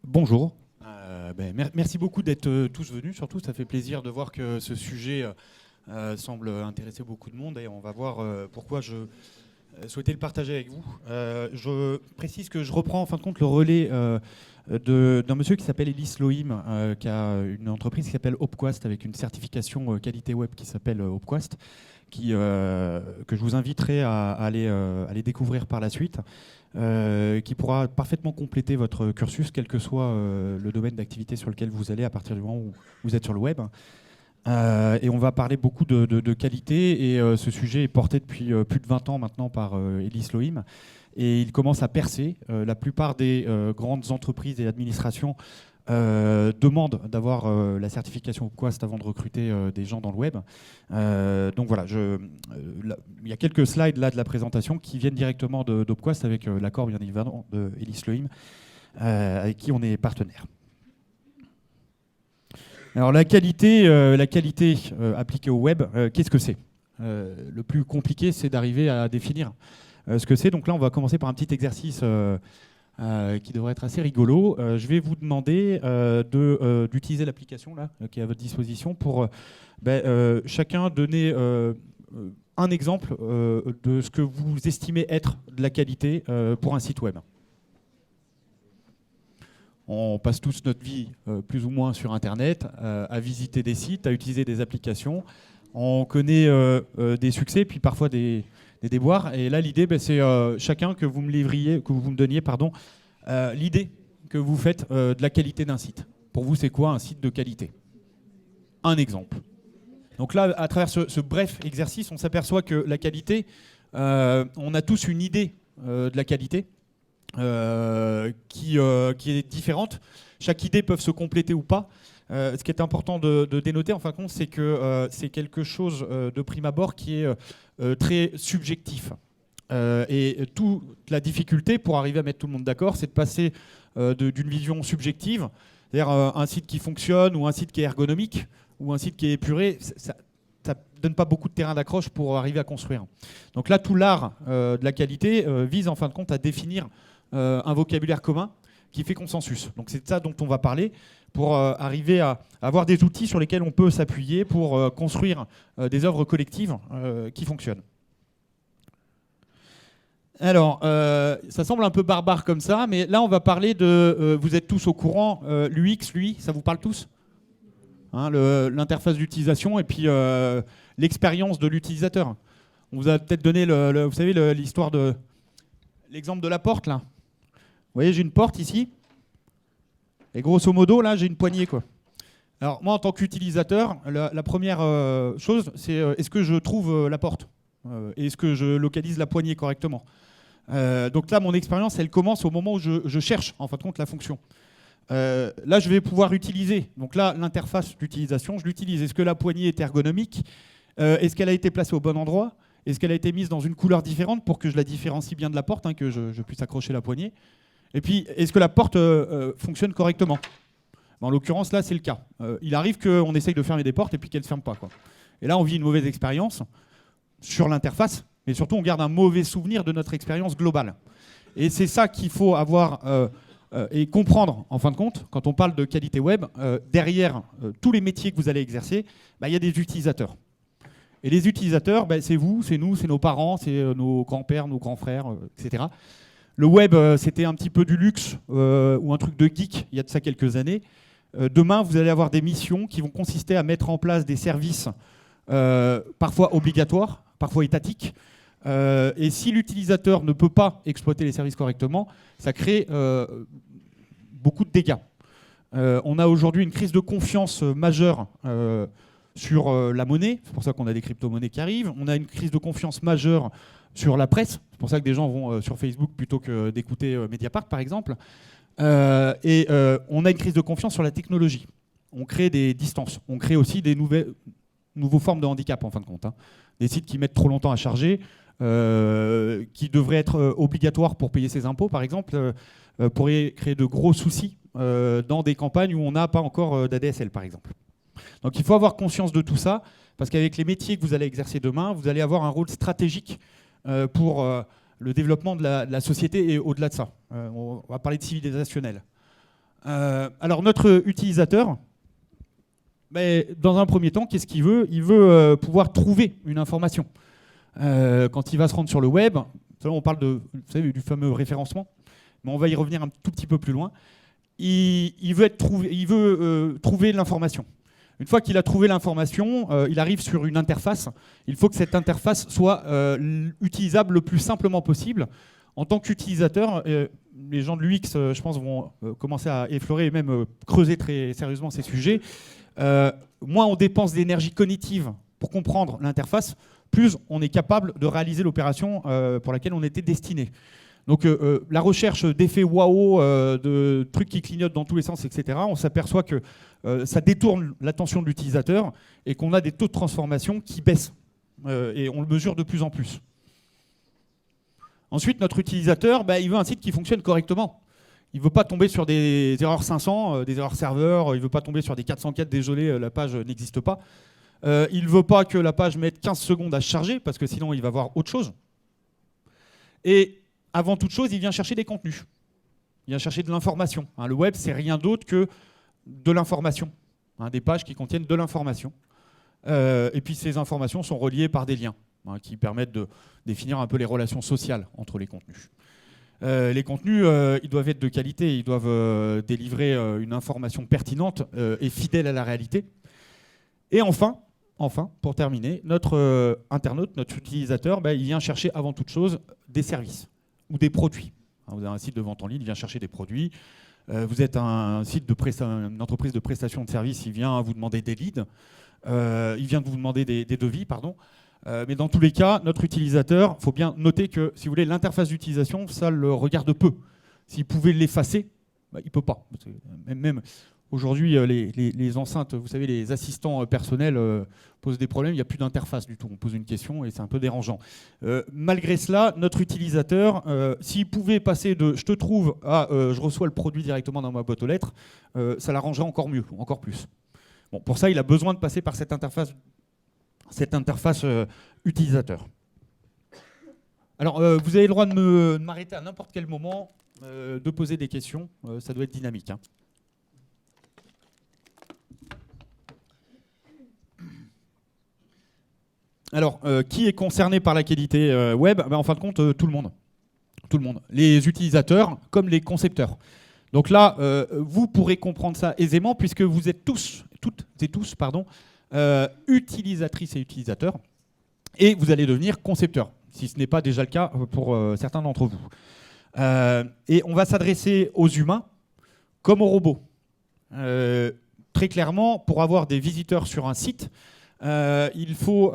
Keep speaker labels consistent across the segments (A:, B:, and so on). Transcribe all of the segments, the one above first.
A: Bonjour. Merci beaucoup d'être tous venus. Surtout, ça fait plaisir de voir que ce sujet semble intéresser beaucoup de monde et on va voir pourquoi je souhaitais le partager avec vous. Je précise que je reprends en fin de compte le relais d'un monsieur qui s'appelle Elis Lohim, qui a une entreprise qui s'appelle Opquast avec une certification qualité web qui s'appelle Opquast, que je vous inviterai à aller découvrir par la suite. Qui pourra parfaitement compléter votre cursus, quel que soit le domaine d'activité sur lequel vous allez à partir du moment où vous êtes sur le web. Et on va parler beaucoup de qualité, et ce sujet est porté depuis plus de 20 ans maintenant par Elis Lohim, et il commence à percer. La plupart des grandes entreprises et administrations demandent d'avoir la certification Quast avant de recruter des gens dans le web. Donc voilà, il y a quelques slides là de la présentation qui viennent directement d'Opquast avec l'accord bien évidemment de Elis Lohim, avec qui on est partenaire. Alors la qualité appliquée au web, qu'est-ce que c'est ? Le plus compliqué, c'est d'arriver à définir ce que c'est. Donc là, on va commencer par un petit exercice qui devrait être assez rigolo. Je vais vous demander d'utiliser l'application là, qui est à votre disposition pour chacun donner un exemple de ce que vous estimez être de la qualité pour un site web. On passe tous notre vie plus ou moins sur Internet, à visiter des sites, à utiliser des applications. On connaît des succès, puis parfois des déboires. Et là, l'idée, c'est chacun que vous me donniez l'idée que vous faites de la qualité d'un site. Pour vous, c'est quoi un site de qualité ? Un exemple. Donc là, à travers ce bref exercice, on s'aperçoit que la qualité, on a tous une idée de la qualité qui est différente. Chaque idée peut se compléter ou pas. Ce qui est important de dénoter, en fin de compte, c'est que c'est quelque chose de prime abord qui est très subjectif. Et toute la difficulté pour arriver à mettre tout le monde d'accord, c'est de passer d'une vision subjective, c'est-à-dire un site qui fonctionne ou un site qui est ergonomique ou un site qui est épuré, ça ne donne pas beaucoup de terrain d'accroche pour arriver à construire. Donc là, tout l'art de la qualité vise en fin de compte à définir un vocabulaire commun qui fait consensus. Donc c'est de ça dont on va parler pour arriver à avoir des outils sur lesquels on peut s'appuyer pour construire des œuvres collectives qui fonctionnent. Alors, ça semble un peu barbare comme ça, mais là on va parler de, vous êtes tous au courant, l'UX, l'UI, ça vous parle tous ? Hein, l'interface d'utilisation et puis l'expérience de l'utilisateur. On vous a peut-être donné, vous savez, l'histoire de l'exemple de la porte là. Vous voyez, j'ai une porte ici, et grosso modo, là, j'ai une poignée, quoi. Alors, moi, en tant qu'utilisateur, la première chose, c'est est-ce que je trouve la porte ? Est-ce que je localise la poignée correctement ? Donc là, mon expérience, elle commence au moment où je cherche, en fin de compte, la fonction. Là, je vais pouvoir utiliser. Donc là, l'interface d'utilisation, je l'utilise. Est-ce que la poignée est ergonomique ? Est-ce qu'elle a été placée au bon endroit ? Est-ce qu'elle a été mise dans une couleur différente pour que je la différencie bien de la porte, hein, que je puisse accrocher la poignée ? Et puis, est-ce que la porte fonctionne correctement ? En l'occurrence, là, c'est le cas. Il arrive qu'on essaye de fermer des portes et puis qu'elles ne se ferment pas, quoi. Et là, on vit une mauvaise expérience sur l'interface, mais surtout, on garde un mauvais souvenir de notre expérience globale. Et c'est ça qu'il faut avoir et comprendre, en fin de compte, quand on parle de qualité web. Derrière tous les métiers que vous allez exercer, y a des utilisateurs. Et les utilisateurs, c'est vous, c'est nous, c'est nos parents, c'est nos grands-pères, nos grands frères, etc. Le web, c'était un petit peu du luxe ou un truc de geek il y a de ça quelques années. Demain, vous allez avoir des missions qui vont consister à mettre en place des services parfois obligatoires, parfois étatiques. Et si l'utilisateur ne peut pas exploiter les services correctement, ça crée beaucoup de dégâts. On a aujourd'hui une crise de confiance majeure sur la monnaie. C'est pour ça qu'on a des crypto-monnaies qui arrivent. On a une crise de confiance majeure sur la presse. C'est pour ça que des gens vont sur Facebook plutôt que d'écouter Mediapart, par exemple. On a une crise de confiance sur la technologie. On crée des distances. On crée aussi des nouveaux formes de handicap, en fin de compte. Hein. Des sites qui mettent trop longtemps à charger, qui devraient être obligatoires pour payer ses impôts, par exemple, pourraient créer de gros soucis dans des campagnes où on n'a pas encore d'ADSL, par exemple. Donc il faut avoir conscience de tout ça, parce qu'avec les métiers que vous allez exercer demain, vous allez avoir un rôle stratégique pour le développement de la société et au-delà de ça. On va parler de civilisationnel. Alors notre utilisateur, dans un premier temps, qu'est-ce qu'il veut? Il veut pouvoir trouver une information. Quand il va se rendre sur le web, on parle vous savez, du fameux référencement, mais on va y revenir un tout petit peu plus loin. Il veut trouver l'information. Une fois qu'il a trouvé l'information, il arrive sur une interface. Il faut que cette interface soit utilisable le plus simplement possible. En tant qu'utilisateur, les gens de l'UX, je pense, vont commencer à effleurer et même creuser très sérieusement ces sujets. Moins on dépense d'énergie cognitive pour comprendre l'interface, plus on est capable de réaliser l'opération pour laquelle on était destiné. Donc la recherche d'effets waouh, de trucs qui clignotent dans tous les sens, etc., on s'aperçoit que ça détourne l'attention de l'utilisateur et qu'on a des taux de transformation qui baissent. Et on le mesure de plus en plus. Ensuite, notre utilisateur, il veut un site qui fonctionne correctement. Il ne veut pas tomber sur des erreurs 500, des erreurs serveurs, il ne veut pas tomber sur des 404, désolé, la page n'existe pas. Il ne veut pas que la page mette 15 secondes à se charger, parce que sinon il va voir autre chose. Et avant toute chose, il vient chercher des contenus. Il vient chercher de l'information. Le web, c'est rien d'autre que de l'information. Des pages qui contiennent de l'information. Et puis ces informations sont reliées par des liens qui permettent de définir un peu les relations sociales entre les contenus. Les contenus, ils doivent être de qualité, ils doivent délivrer une information pertinente et fidèle à la réalité. Et enfin, pour terminer, notre internaute, notre utilisateur, il vient chercher avant toute chose des services ou des produits. Vous avez un site de vente en ligne, il vient chercher des produits. Vous êtes une entreprise de prestation de services, il vient vous demander des leads. Il vient de vous demander des devis, pardon. Mais dans tous les cas, notre utilisateur, il faut bien noter que, si vous voulez, l'interface d'utilisation, ça le regarde peu. S'il pouvait l'effacer, il ne peut pas. Même aujourd'hui, les enceintes, vous savez, les assistants personnels posent des problèmes, il n'y a plus d'interface du tout. On pose une question et c'est un peu dérangeant. Malgré cela, notre utilisateur, s'il pouvait passer de « je te trouve » à « je reçois le produit directement dans ma boîte aux lettres », ça l'arrangerait encore mieux, encore plus. Bon, pour ça, il a besoin de passer par cette interface utilisateur. Alors, vous avez le droit de m'arrêter à n'importe quel moment, de poser des questions. Ça doit être dynamique. Alors, qui est concerné par la qualité web? En fin de compte, tout le monde. Tout le monde. Les utilisateurs comme les concepteurs. Donc là, vous pourrez comprendre ça aisément puisque vous êtes toutes et tous, utilisatrices et utilisateurs, et vous allez devenir concepteurs, si ce n'est pas déjà le cas pour certains d'entre vous. Et on va s'adresser aux humains comme aux robots. Très clairement, pour avoir des visiteurs sur un site, il faut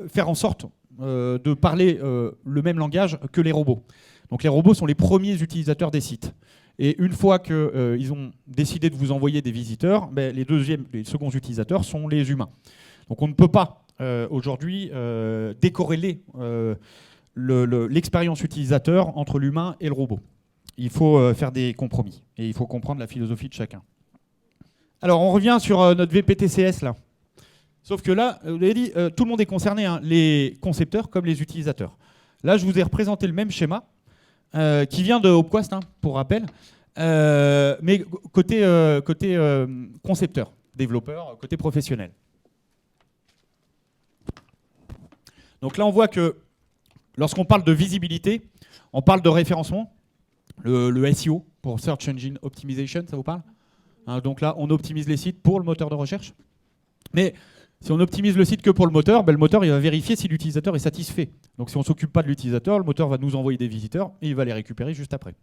A: faire en sorte de parler le même langage que les robots. Donc les robots sont les premiers utilisateurs des sites. Et une fois qu'ils ont décidé de vous envoyer des visiteurs, les seconds utilisateurs sont les humains. Donc on ne peut pas aujourd'hui décorréler l'expérience utilisateur entre l'humain et le robot. Il faut faire des compromis et il faut comprendre la philosophie de chacun. Alors on revient sur notre VPTCS là. Sauf que là, vous avez dit, tout le monde est concerné, les concepteurs comme les utilisateurs. Là, je vous ai représenté le même schéma. Qui vient de HopQuest, pour rappel, mais côté concepteur, développeur, côté professionnel. Donc là, on voit que lorsqu'on parle de visibilité, on parle de référencement, le SEO, pour Search Engine Optimization, ça vous parle? Donc là, on optimise les sites pour le moteur de recherche. Mais si on optimise le site que pour le moteur il va vérifier si l'utilisateur est satisfait. Donc si on ne s'occupe pas de l'utilisateur, le moteur va nous envoyer des visiteurs et il va les récupérer juste après.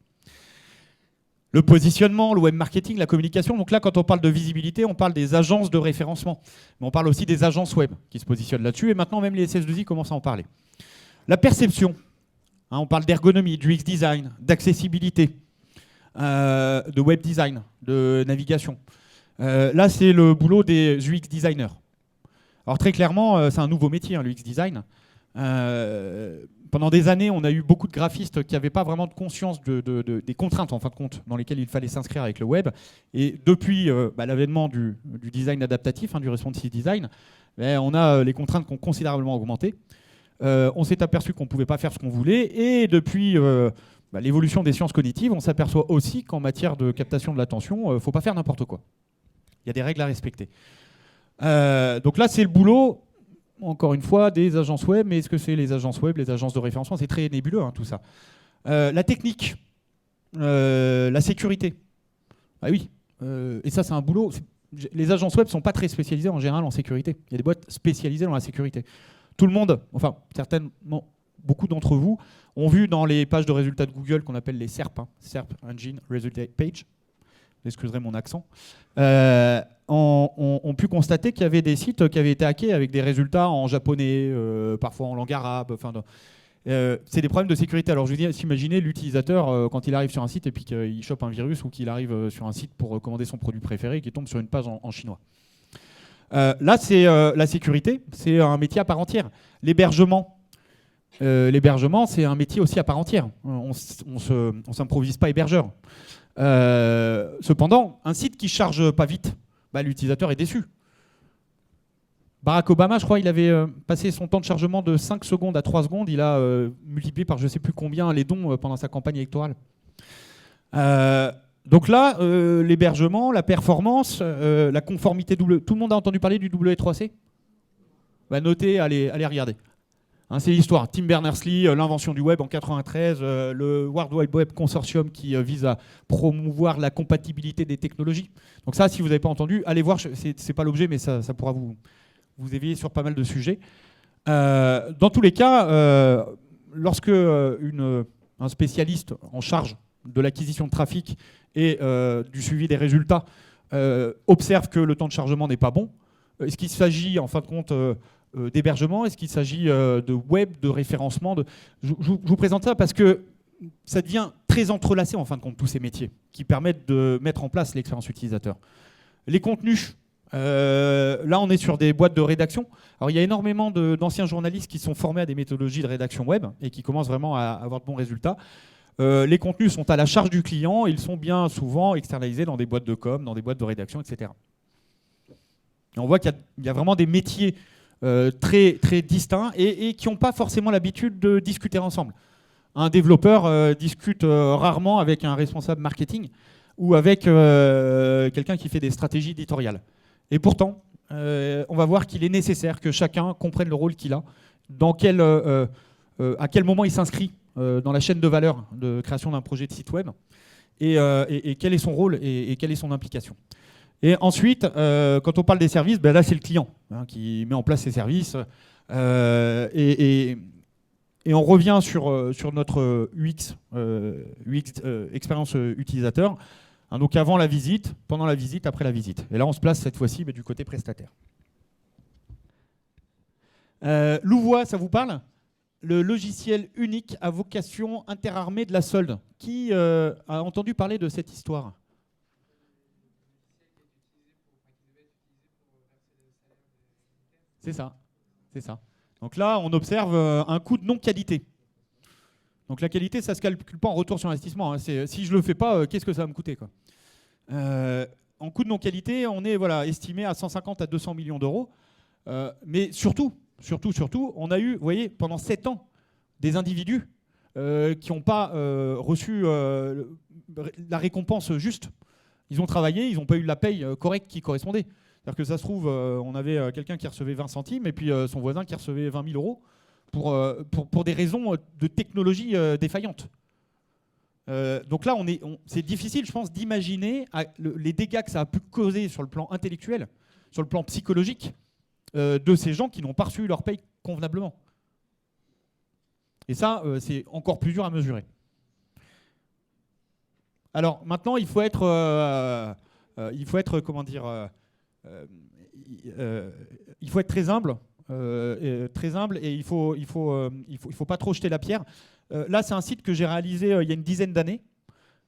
A: Le positionnement, le web marketing, la communication. Donc là, quand on parle de visibilité, on parle des agences de référencement. Mais on parle aussi des agences web qui se positionnent là-dessus. Et maintenant, même les SS2I commencent à en parler. La perception. On parle d'ergonomie, du UX design, d'accessibilité, de web design, de navigation. Là, c'est le boulot des UX designers. Alors très clairement, c'est un nouveau métier, l'UX design. Pendant des années, on a eu beaucoup de graphistes qui n'avaient pas vraiment de conscience des contraintes, en fin de compte, dans lesquelles il fallait s'inscrire avec le web. Et depuis l'avènement du design adaptatif, du responsive design, on a les contraintes qui ont considérablement augmenté. On s'est aperçu qu'on ne pouvait pas faire ce qu'on voulait. Et depuis l'évolution des sciences cognitives, on s'aperçoit aussi qu'en matière de captation de l'attention, il ne faut pas faire n'importe quoi. Il y a des règles à respecter. Donc là, c'est le boulot, encore une fois, des agences web. Mais est-ce que c'est les agences web, les agences de référencement? C'est très nébuleux, hein, tout ça. La technique, la sécurité. Ah oui, et ça, c'est un boulot. Les agences web ne sont pas très spécialisées en général en sécurité. Il y a des boîtes spécialisées dans la sécurité. Tout le monde, enfin, certainement, beaucoup d'entre vous, ont vu dans les pages de résultats de Google qu'on appelle les SERP, hein, SERP Engine Result Page, vous excuserez mon accent, ont pu constater qu'il y avait des sites qui avaient été hackés avec des résultats en japonais, parfois en langue arabe. C'est des problèmes de sécurité. Alors je veux dire, imaginez l'utilisateur quand il arrive sur un site et puis qu'il chope un virus, ou qu'il arrive sur un site pour commander son produit préféré et qu'il tombe sur une page en chinois. Là, c'est la sécurité, c'est un métier à part entière. L'hébergement, c'est un métier aussi à part entière. On ne s'improvise pas hébergeur. Cependant, un site qui ne charge pas vite, l'utilisateur est déçu. Barack Obama, je crois, il avait passé son temps de chargement de 5 secondes à 3 secondes. Il a multiplié par je ne sais plus combien les dons pendant sa campagne électorale. Donc là, l'hébergement, la performance, la conformité tout le monde a entendu parler du W3C? Notez, allez regarder. Hein, c'est l'histoire. Tim Berners-Lee, l'invention du web en 93, le World Wide Web Consortium qui vise à promouvoir la compatibilité des technologies. Donc ça, si vous n'avez pas entendu, allez voir, c'est pas l'objet, mais ça pourra vous éveiller sur pas mal de sujets. Dans tous les cas, lorsque un spécialiste en charge de l'acquisition de trafic et du suivi des résultats observe que le temps de chargement n'est pas bon, est-ce qu'il s'agit en fin de compte d'hébergement? Est-ce qu'il s'agit de web, de référencement? Je vous présente ça parce que ça devient très entrelacé en fin de compte, tous ces métiers qui permettent de mettre en place l'expérience utilisateur. Les contenus, là on est sur des boîtes de rédaction. Alors il y a énormément d'anciens journalistes qui sont formés à des méthodologies de rédaction web et qui commencent vraiment à avoir de bons résultats. Les contenus sont à la charge du client, ils sont bien souvent externalisés dans des boîtes de com, dans des boîtes de rédaction, etc. Et on voit qu'il y a vraiment des métiers très, très distincts et qui n'ont pas forcément l'habitude de discuter ensemble. Un développeur discute rarement avec un responsable marketing ou avec quelqu'un qui fait des stratégies éditoriales. Et pourtant, on va voir qu'il est nécessaire que chacun comprenne le rôle qu'il a, à quel moment il s'inscrit dans la chaîne de valeur de création d'un projet de site web, et quel est son rôle et quelle est son implication. Et ensuite, quand on parle des services, là c'est le client qui met en place ses services. Et on revient sur notre UX expérience utilisateur. Donc avant la visite, pendant la visite, après la visite. Et là on se place cette fois-ci du côté prestataire. Louvois, ça vous parle? Le logiciel unique à vocation interarmée de la solde. Qui a entendu parler de cette histoire? C'est ça, c'est ça. Donc là, on observe un coût de non-qualité. Donc la qualité, ça ne se calcule pas en retour sur investissement. Hein. Si je ne le fais pas, qu'est-ce que ça va me coûter, quoi. En coût de non-qualité, on est estimé à 150 à 200 millions d'euros. Mais surtout, on a eu, vous voyez, pendant 7 ans, des individus qui n'ont pas reçu la récompense juste. Ils ont travaillé, ils n'ont pas eu la paye correcte qui correspondait. C'est-à-dire que ça se trouve, on avait quelqu'un qui recevait 20 centimes et puis son voisin qui recevait 20 000 euros pour des raisons de technologie défaillantes. Donc là, c'est difficile, je pense, d'imaginer les dégâts que ça a pu causer sur le plan intellectuel, sur le plan psychologique, de ces gens qui n'ont pas reçu leur paye convenablement. Et ça, c'est encore plus dur à mesurer. Alors maintenant, il faut être comment dire, il faut être très humble, et il faut pas trop jeter la pierre. Là, c'est un site que j'ai réalisé il y a une dizaine d'années.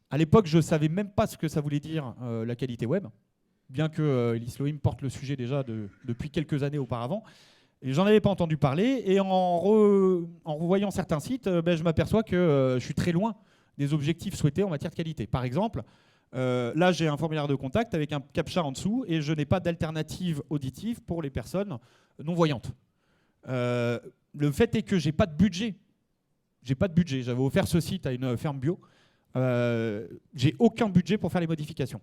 A: À l'époque, je ne savais même pas ce que ça voulait dire la qualité web, bien que Elis Lohim porte le sujet déjà depuis quelques années auparavant. Et j'en avais pas entendu parler. Et en revoyant certains sites, je m'aperçois que je suis très loin des objectifs souhaités en matière de qualité. Par exemple, là, j'ai un formulaire de contact avec un CAPTCHA en dessous et je n'ai pas d'alternative auditive pour les personnes non-voyantes. Le fait est que je n'ai pas de budget. j'ai pas de budget. J'avais offert ce site à une ferme bio. J'ai aucun budget pour faire les modifications.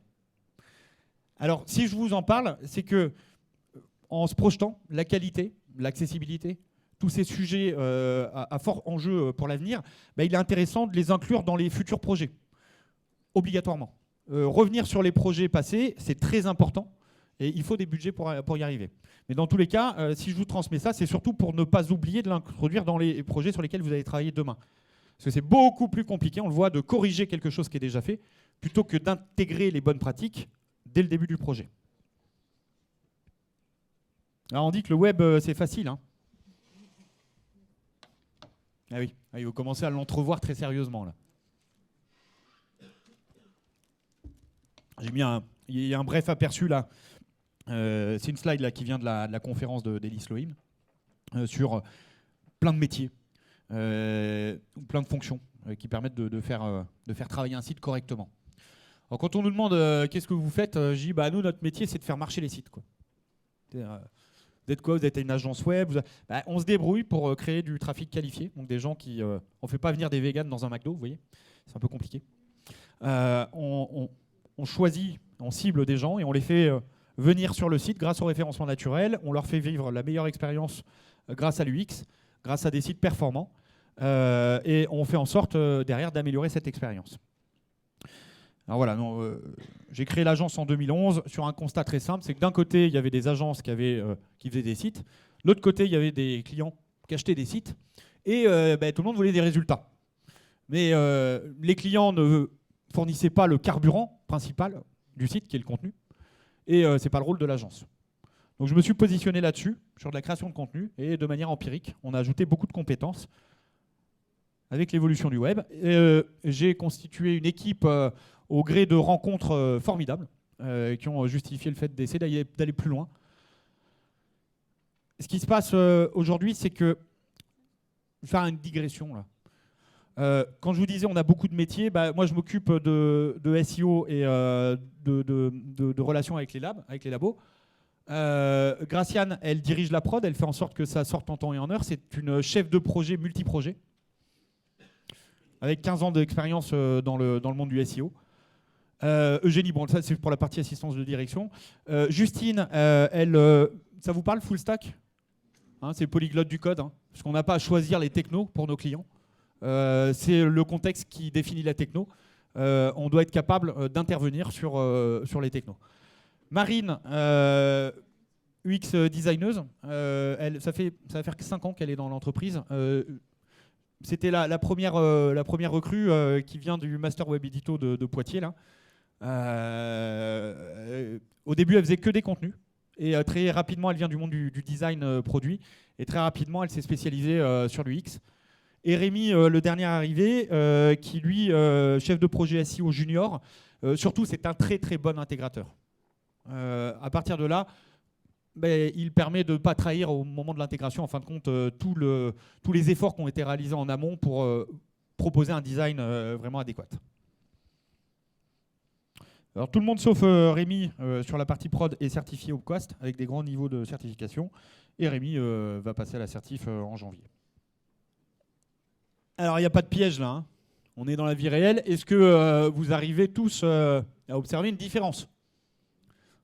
A: Alors, si je vous en parle, c'est que en se projetant, la qualité, l'accessibilité, tous ces sujets à fort enjeu pour l'avenir, il est intéressant de les inclure dans les futurs projets, obligatoirement. Revenir sur les projets passés, c'est très important, et il faut des budgets pour y arriver. Mais dans tous les cas, si je vous transmets ça, c'est surtout pour ne pas oublier de l'introduire dans les projets sur lesquels vous allez travailler demain. Parce que c'est beaucoup plus compliqué, on le voit, de corriger quelque chose qui est déjà fait, plutôt que d'intégrer les bonnes pratiques dès le début du projet. Alors on dit que le web, c'est facile. Hein. Ah oui, il faut commencer à l'entrevoir très sérieusement. Là. J'ai mis il y a un bref aperçu là. C'est une slide là, qui vient de la conférence d'Elis Lohim sur plein de métiers, plein de fonctions qui permettent de faire travailler un site correctement. Alors, quand on nous demande qu'est-ce que vous faites, je dis nous, notre métier, c'est de faire marcher les sites. Quoi. Vous êtes quoi? Vous êtes une agence web. On se débrouille pour créer du trafic qualifié, donc des gens qui... on ne fait pas venir des véganes dans un McDo, vous voyez. C'est un peu compliqué. On choisit, on cible des gens et on les fait venir sur le site grâce au référencement naturel. On leur fait vivre la meilleure expérience grâce à l'UX, grâce à des sites performants. Et on fait en sorte derrière d'améliorer cette expérience. Alors voilà, j'ai créé l'agence en 2011 sur un constat très simple, c'est que d'un côté, il y avait des agences qui faisaient des sites, de l'autre côté, il y avait des clients qui achetaient des sites, et tout le monde voulait des résultats. Mais les clients ne fournissaient pas le carburant principal du site, qui est le contenu, et ce n'est pas le rôle de l'agence. Donc je me suis positionné là-dessus, sur de la création de contenu, et de manière empirique, on a ajouté beaucoup de compétences avec l'évolution du web. J'ai constitué une équipe au gré de rencontres formidables qui ont justifié le fait d'essayer d'aller plus loin. Ce qui se passe aujourd'hui, c'est que... Je vais faire une digression là. Quand je vous disais on a beaucoup de métiers, moi je m'occupe de SEO et de relations avec les labos. Graciane, elle dirige la prod, elle fait en sorte que ça sorte en temps et en heure. C'est une chef de projet multi-projet, avec 15 ans d'expérience dans le monde du SEO. Eugénie, bon, ça c'est pour la partie assistance de direction. Justine, ça vous parle full stack? C'est polyglotte du code, parce qu'on n'a pas à choisir les technos pour nos clients. C'est le contexte qui définit la techno. On doit être capable d'intervenir sur les technos. Marine, UX designeuse, ça va faire 5 ans qu'elle est dans l'entreprise. C'était la première recrue qui vient du Master Web Edito de Poitiers. Là. Au début, elle faisait que des contenus. Et très rapidement, elle vient du monde du design produit. Et très rapidement, elle s'est spécialisée sur l'UX. Et Rémi, le dernier arrivé, qui lui, chef de projet SEO junior, surtout, c'est un très très bon intégrateur. À partir de là, il permet de ne pas trahir au moment de l'intégration, en fin de compte, tous les efforts qui ont été réalisés en amont pour proposer un design vraiment adéquat. Alors, tout le monde sauf Rémi sur la partie prod est certifié au Quast avec des grands niveaux de certification. Et Rémi va passer à la certif en janvier. Alors, il n'y a pas de piège là. On est dans la vie réelle. Est-ce que vous arrivez tous à observer une différence?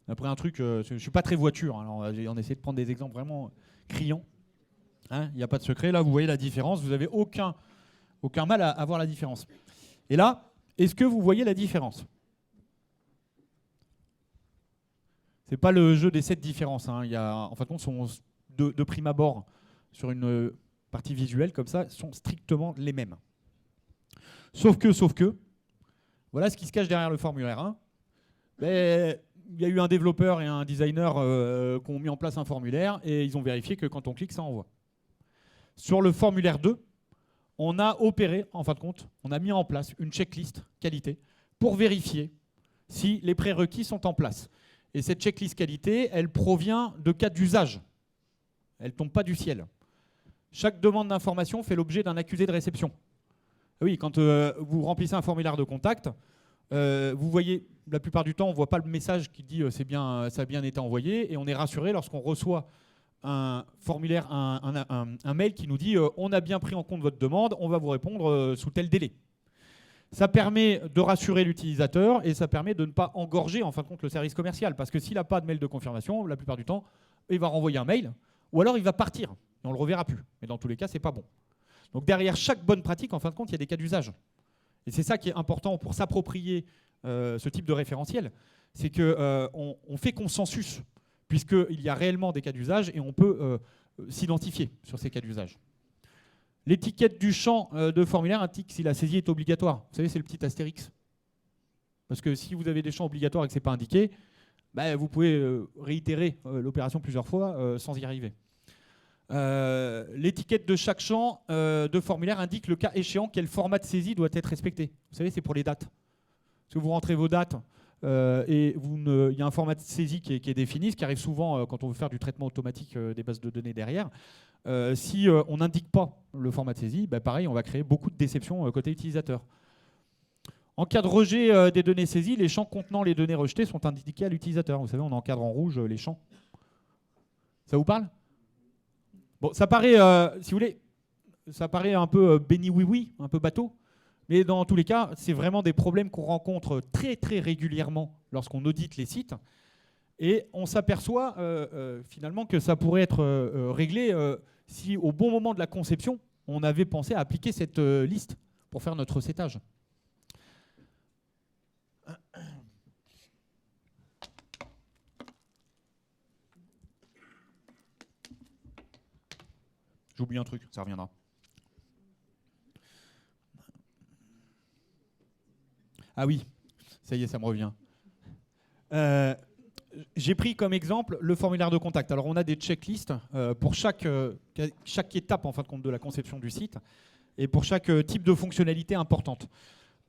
A: Après un truc, je ne suis pas très voiture. Alors on essaie de prendre des exemples vraiment criants. Il n'y a pas de secret. Là, vous voyez la différence. Vous n'avez aucun mal à voir la différence. Et là, est-ce que vous voyez la différence? Ce n'est pas le jeu des 7 différences. Il y a, en fin de compte, sont de prime abord sur une partie visuelle comme ça, sont strictement les mêmes. Sauf que, voilà ce qui se cache derrière le formulaire 1. Il y a eu un développeur et un designer qui ont mis en place un formulaire et ils ont vérifié que quand on clique, ça envoie. Sur le formulaire 2, on a opéré, en fin de compte, on a mis en place une checklist qualité pour vérifier si les prérequis sont en place. Et cette checklist qualité, elle provient de cas d'usage. Elle ne tombe pas du ciel. Chaque demande d'information fait l'objet d'un accusé de réception. Oui, quand vous remplissez un formulaire de contact, vous voyez, la plupart du temps, on ne voit pas le message qui dit ça a bien été envoyé, et on est rassuré lorsqu'on reçoit un formulaire, un mail qui nous dit on a bien pris en compte votre demande, on va vous répondre sous tel délai. Ça permet de rassurer l'utilisateur et ça permet de ne pas engorger en fin de compte le service commercial. Parce que s'il n'a pas de mail de confirmation, la plupart du temps, il va renvoyer un mail ou alors il va partir et on ne le reverra plus. Mais dans tous les cas, ce n'est pas bon. Donc derrière chaque bonne pratique, en fin de compte, il y a des cas d'usage. Et c'est ça qui est important pour s'approprier ce type de référentiel. C'est qu'on fait consensus, puisqu'il y a réellement des cas d'usage et on peut s'identifier sur ces cas d'usage. L'étiquette du champ de formulaire indique si la saisie est obligatoire. Vous savez, c'est le petit astérix. Parce que si vous avez des champs obligatoires et que ce n'est pas indiqué, bah, vous pouvez réitérer l'opération plusieurs fois sans y arriver. L'étiquette de chaque champ de formulaire indique le cas échéant quel format de saisie doit être respecté. Vous savez, c'est pour les dates. Parce que vous rentrez vos dates et il y a un format de saisie qui est défini, ce qui arrive souvent quand on veut faire du traitement automatique des bases de données derrière. Si on n'indique pas le format de saisie, bah pareil, on va créer beaucoup de déceptions côté utilisateur. En cas de rejet des données saisies, les champs contenant les données rejetées sont indiqués à l'utilisateur. Vous savez, on encadre en rouge les champs. Ça vous parle? Bon, ça paraît, si vous voulez, ça paraît un peu béni oui-oui, un peu bateau. Mais dans tous les cas, c'est vraiment des problèmes qu'on rencontre très très régulièrement lorsqu'on audite les sites. Et on s'aperçoit finalement que ça pourrait être réglé si au bon moment de la conception, on avait pensé à appliquer cette liste pour faire notre recettage. J'oublie un truc, ça reviendra. Ah oui, ça y est, ça me revient. J'ai pris comme exemple le formulaire de contact. Alors on a des checklists pour chaque étape en fin de compte de la conception du site et pour chaque type de fonctionnalité importante.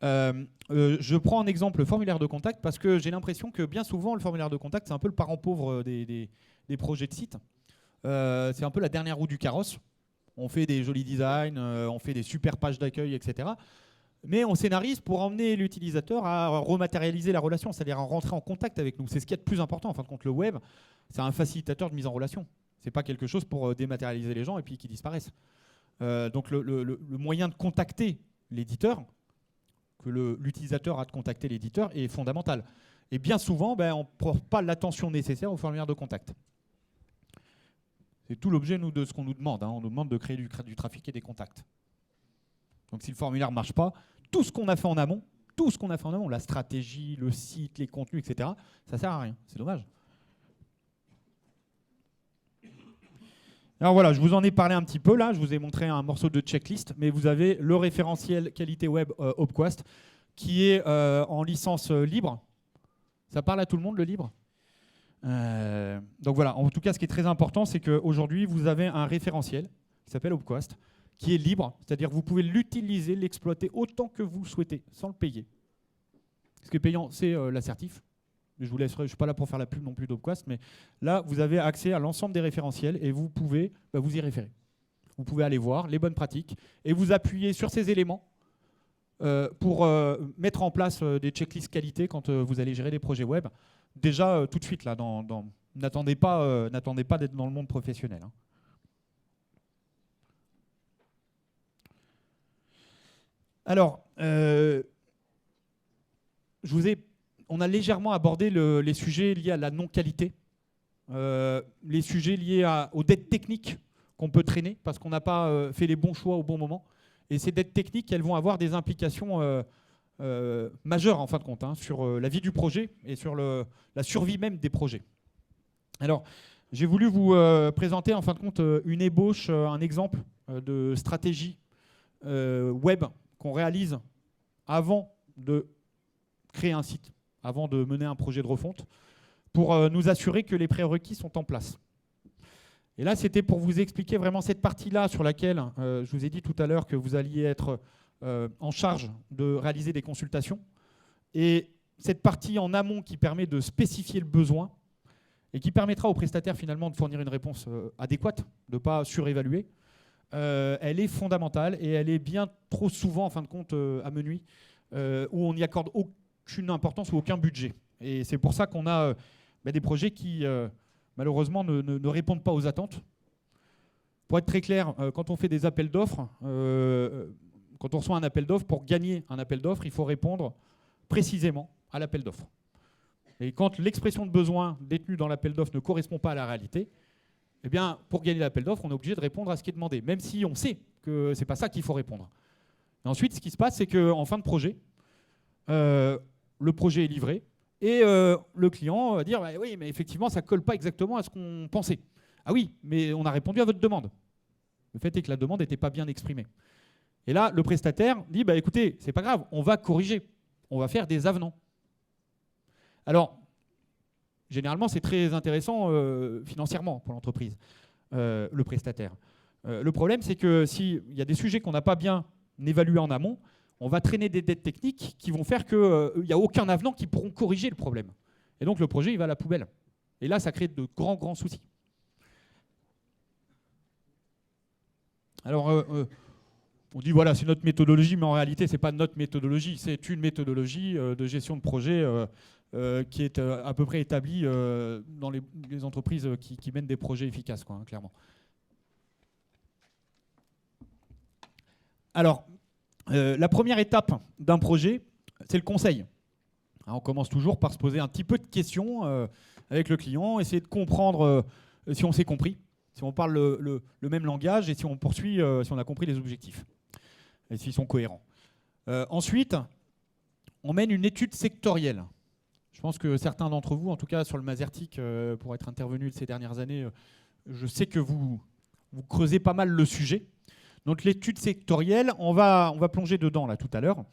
A: Je prends en exemple le formulaire de contact parce que j'ai l'impression que bien souvent le formulaire de contact c'est un peu le parent pauvre des projets de site. C'est un peu la dernière roue du carrosse. On fait des jolis designs, on fait des super pages d'accueil, etc. Mais on scénarise pour emmener l'utilisateur à rematérialiser la relation, c'est-à-dire à rentrer en contact avec nous. C'est ce qui est le plus important. En fin de compte, le web, c'est un facilitateur de mise en relation. Ce n'est pas quelque chose pour dématérialiser les gens et puis qu'ils disparaissent. Donc le moyen de contacter l'éditeur, que l'utilisateur a de contacter l'éditeur, est fondamental. Et bien souvent, on ne porte pas l'attention nécessaire au formulaire de contact. C'est tout l'objet de ce qu'on nous demande. On nous demande de créer du trafic et des contacts. Donc si le formulaire ne marche pas, tout ce qu'on a fait en amont, la stratégie, le site, les contenus, etc., ça ne sert à rien. C'est dommage. Alors voilà, je vous en ai parlé un petit peu là, je vous ai montré un morceau de checklist, mais vous avez le référentiel qualité web Opquast qui est en licence libre. Ça parle à tout le monde, le libre? Donc voilà, en tout cas, ce qui est très important, c'est qu'aujourd'hui, vous avez un référentiel qui s'appelle Opquast, qui est libre, c'est-à-dire que vous pouvez l'utiliser, l'exploiter autant que vous le souhaitez, sans le payer. Ce qui est payant, c'est l'assertif. Je vous laisserai, je ne suis pas là pour faire la pub non plus d'Opquast, mais là, vous avez accès à l'ensemble des référentiels et vous pouvez vous y référer. Vous pouvez aller voir les bonnes pratiques et vous appuyer sur ces éléments pour mettre en place des checklists qualité quand vous allez gérer des projets web. Déjà, tout de suite, là, n'attendez pas d'être dans le monde professionnel. Hein. Alors, on a légèrement abordé les sujets liés à la non-qualité, les sujets liés aux dettes techniques qu'on peut traîner parce qu'on n'a pas fait les bons choix au bon moment. Et ces dettes techniques, elles vont avoir des implications majeures en fin de compte sur la vie du projet et sur la survie même des projets. Alors, j'ai voulu vous présenter en fin de compte une ébauche, un exemple de stratégie web qu'on réalise avant de créer un site, avant de mener un projet de refonte, pour nous assurer que les prérequis sont en place. Et là, c'était pour vous expliquer vraiment cette partie-là sur laquelle je vous ai dit tout à l'heure que vous alliez être en charge de réaliser des consultations. Et cette partie en amont qui permet de spécifier le besoin et qui permettra au prestataire finalement de fournir une réponse adéquate, de ne pas surévaluer, elle est fondamentale et elle est bien trop souvent, en fin de compte, à menuis, où on n'y accorde aucune importance ou aucun budget. Et c'est pour ça qu'on a des projets qui malheureusement, ne répondent pas aux attentes. Pour être très clair, quand on fait des appels d'offres, quand on reçoit un appel d'offres, pour gagner un appel d'offres, il faut répondre précisément à l'appel d'offres. Et quand l'expression de besoin détenue dans l'appel d'offres ne correspond pas à la réalité, eh bien, pour gagner l'appel d'offres, on est obligé de répondre à ce qui est demandé, même si on sait que ce n'est pas ça qu'il faut répondre. Et ensuite, ce qui se passe, c'est qu'en fin de projet, le projet est livré et le client va dire bah, oui, mais effectivement, ça ne colle pas exactement à ce qu'on pensait. Ah oui, mais on a répondu à votre demande. Le fait est que la demande n'était pas bien exprimée. Et là, le prestataire dit bah, écoutez, c'est pas grave, on va corriger, on va faire des avenants. Alors, généralement, c'est très intéressant financièrement pour l'entreprise, le prestataire. Le problème, c'est que s'il y a des sujets qu'on n'a pas bien évalués en amont, on va traîner des dettes techniques qui vont faire qu'il n'y a aucun avenant qui pourront corriger le problème. Et donc, le projet, il va à la poubelle. Et là, ça crée de grands, grands soucis. Alors, on dit, voilà, c'est notre méthodologie, mais en réalité, ce n'est pas notre méthodologie. C'est une méthodologie de gestion de projet qui est à peu près établie dans les entreprises qui mènent des projets efficaces, quoi, hein, clairement. Alors, la première étape d'un projet, c'est le conseil. Alors, on commence toujours par se poser un petit peu de questions avec le client, essayer de comprendre si on s'est compris, si on parle le même langage et si on poursuit, si on a compris les objectifs et s'ils sont cohérents. Ensuite, on mène une étude sectorielle. Je pense que certains d'entre vous, en tout cas sur le Masertic, pour être intervenus ces dernières années, je sais que vous creusez pas mal le sujet. Donc l'étude sectorielle, on va plonger dedans là tout à l'heure.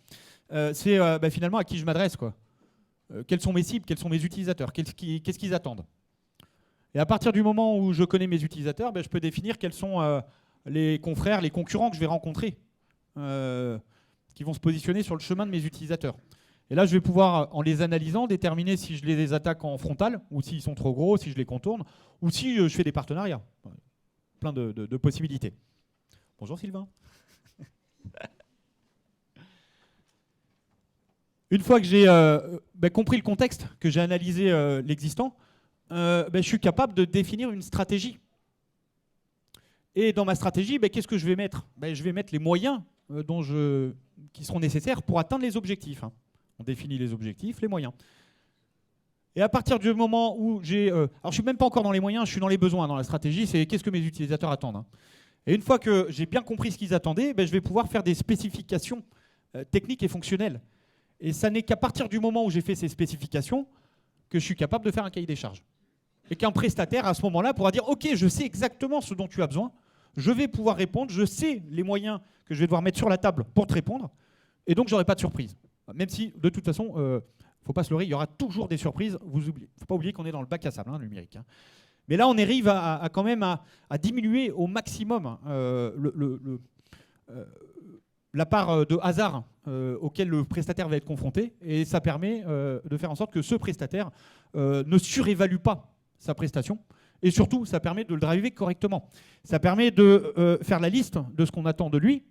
A: C'est finalement à qui je m'adresse, quoi. Quelles sont mes cibles, quels sont mes utilisateurs, qu'est-ce qu'ils attendent. Et à partir du moment où je connais mes utilisateurs, je peux définir quels sont les confrères, les concurrents que je vais rencontrer, qui vont se positionner sur le chemin de mes utilisateurs. Et là, je vais pouvoir, en les analysant, déterminer si je les attaque en frontal, ou s'ils sont trop gros, si je les contourne, ou si je fais des partenariats. Plein de possibilités. Bonjour Sylvain. Une fois que j'ai compris le contexte, que j'ai analysé l'existant, je suis capable de définir une stratégie. Et dans ma stratégie, qu'est-ce que je vais mettre ? Je vais mettre les moyens qui seront nécessaires pour atteindre les objectifs. Hein. On définit les objectifs, les moyens. Et à partir du moment où j'ai... alors je ne suis même pas encore dans les moyens, je suis dans les besoins. Dans la stratégie, c'est qu'est-ce que mes utilisateurs attendent. Hein. Et une fois que j'ai bien compris ce qu'ils attendaient, je vais pouvoir faire des spécifications techniques et fonctionnelles. Et ça n'est qu'à partir du moment où j'ai fait ces spécifications que je suis capable de faire un cahier des charges. Et qu'un prestataire, à ce moment-là, pourra dire « Ok, je sais exactement ce dont tu as besoin, je vais pouvoir répondre, je sais les moyens que je vais devoir mettre sur la table pour te répondre, et donc je n'aurai pas de surprise. » Même si, de toute façon, il ne faut pas se leurrer, il y aura toujours des surprises. Il ne faut pas oublier qu'on est dans le bac à sable, le numérique. Hein. Mais là, on arrive quand même à diminuer au maximum la part de hasard auquel le prestataire va être confronté. Et ça permet de faire en sorte que ce prestataire ne surévalue pas sa prestation. Et surtout, ça permet de le driver correctement. Ça permet de faire la liste de ce qu'on attend de lui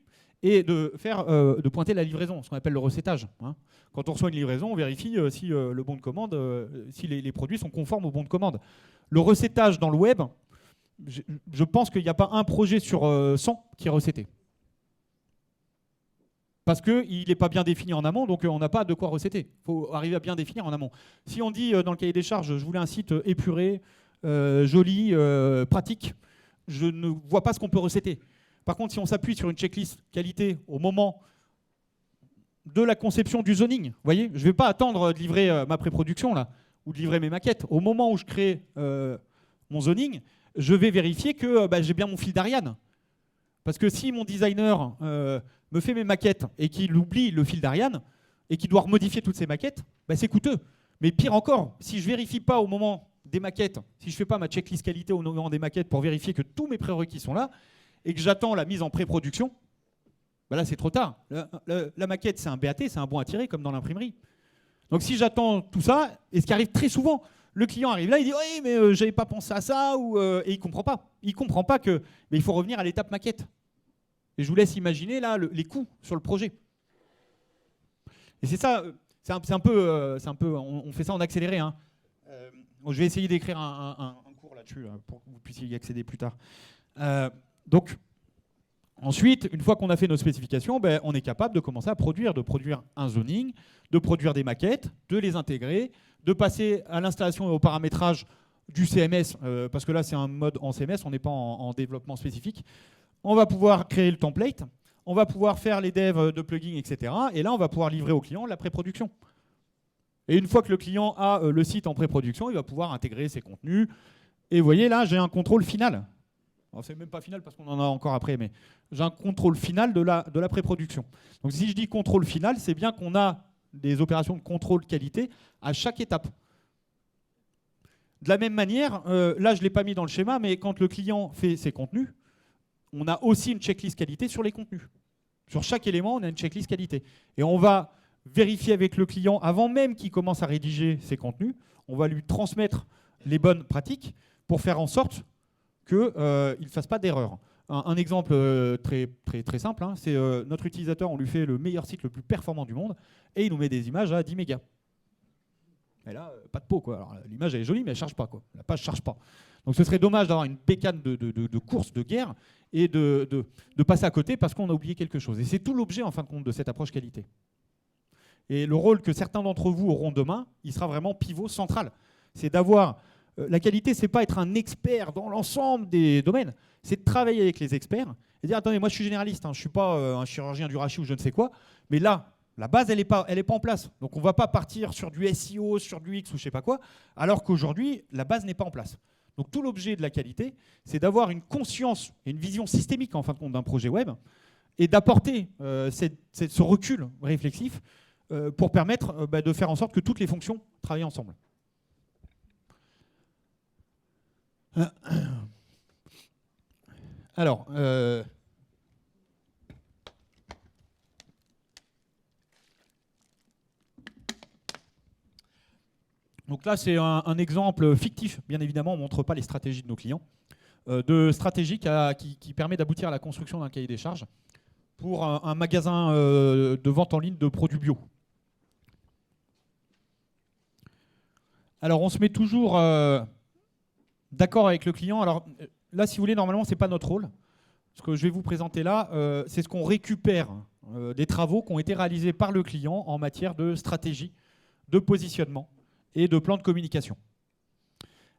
A: et de pointer la livraison, ce qu'on appelle le recettage. Hein. Quand on reçoit une livraison, on vérifie si le bon de commande, si les produits sont conformes au bon de commande. Le recettage dans le web, je pense qu'il n'y a pas un projet sur 100 qui est recetté. Parce qu'il n'est pas bien défini en amont, donc on n'a pas de quoi recetter. Il faut arriver à bien définir en amont. Si on dit dans le cahier des charges, je voulais un site épuré, joli, pratique, je ne vois pas ce qu'on peut recetter. Par contre, si on s'appuie sur une checklist qualité au moment de la conception du zoning, vous voyez, je ne vais pas attendre de livrer ma pré-production là, ou de livrer mes maquettes. Au moment où je crée mon zoning, je vais vérifier que j'ai bien mon fil d'Ariane. Parce que si mon designer me fait mes maquettes et qu'il oublie le fil d'Ariane et qu'il doit remodifier toutes ces maquettes, c'est coûteux. Mais pire encore, si je ne vérifie pas au moment des maquettes, si je ne fais pas ma checklist qualité au moment des maquettes pour vérifier que tous mes prérequis sont là, et que j'attends la mise en pré-production, là c'est trop tard. La maquette c'est un BAT, c'est un bon à tirer comme dans l'imprimerie. Donc si j'attends tout ça, et ce qui arrive très souvent, le client arrive là, il dit oui mais j'avais pas pensé à ça, et il comprend pas. Il comprend pas que il faut revenir à l'étape maquette. Et je vous laisse imaginer là les coûts sur le projet. Et c'est ça, c'est un peu, on fait ça en accéléré. Hein. Je vais essayer d'écrire un cours là là-dessus là, pour que vous puissiez y accéder plus tard. Donc, ensuite, une fois qu'on a fait nos spécifications, ben, on est capable de commencer à produire, de produire un zoning, de produire des maquettes, de les intégrer, de passer à l'installation et au paramétrage du CMS, parce que là c'est un mode en CMS, on n'est pas en développement spécifique. On va pouvoir créer le template, on va pouvoir faire les devs de plugins, etc. Et là on va pouvoir livrer au client la pré-production. Et une fois que le client a le site en pré-production, il va pouvoir intégrer ses contenus. Et vous voyez là, j'ai un contrôle final. Alors c'est même pas final parce qu'on en a encore après, mais j'ai un contrôle final de la pré-production. Donc si je dis contrôle final, c'est bien qu'on a des opérations de contrôle qualité à chaque étape. De la même manière, là je ne l'ai pas mis dans le schéma, mais quand le client fait ses contenus, on a aussi une checklist qualité sur les contenus. Sur chaque élément, on a une checklist qualité. Et on va vérifier avec le client, avant même qu'il commence à rédiger ses contenus, on va lui transmettre les bonnes pratiques pour faire en sorte qu'il ne fasse pas d'erreur. Un exemple très simple, hein, c'est notre utilisateur, on lui fait le meilleur site le plus performant du monde, et il nous met des images à 10 mégas. Et là, pas de peau, quoi. L'image elle est jolie, mais elle ne charge pas, quoi. La page ne charge pas. Donc ce serait dommage d'avoir une bécane de course, de guerre, et de passer à côté parce qu'on a oublié quelque chose. Et c'est tout l'objet, en fin de compte, de cette approche qualité. Et le rôle que certains d'entre vous auront demain, il sera vraiment pivot central. C'est d'avoir... la qualité, c'est pas être un expert dans l'ensemble des domaines. C'est de travailler avec les experts et dire, attendez, moi je suis généraliste, hein, je ne suis pas un chirurgien du rachis ou je ne sais quoi, mais là, la base, elle n'est pas en place. Donc on ne va pas partir sur du SEO, sur du X ou je ne sais pas quoi, alors qu'aujourd'hui, la base n'est pas en place. Donc tout l'objet de la qualité, c'est d'avoir une conscience et une vision systémique, en fin de compte, d'un projet web et d'apporter ce recul réflexif pour permettre de faire en sorte que toutes les fonctions travaillent ensemble. Alors, donc là, c'est un exemple fictif, bien évidemment, on ne montre pas les stratégies de nos clients, de stratégie qui permet d'aboutir à la construction d'un cahier des charges pour un magasin de vente en ligne de produits bio. Alors, on se met toujours d'accord avec le client. Alors là, si vous voulez, normalement, ce n'est pas notre rôle. Ce que je vais vous présenter là, c'est ce qu'on récupère des travaux qui ont été réalisés par le client en matière de stratégie, de positionnement et de plan de communication.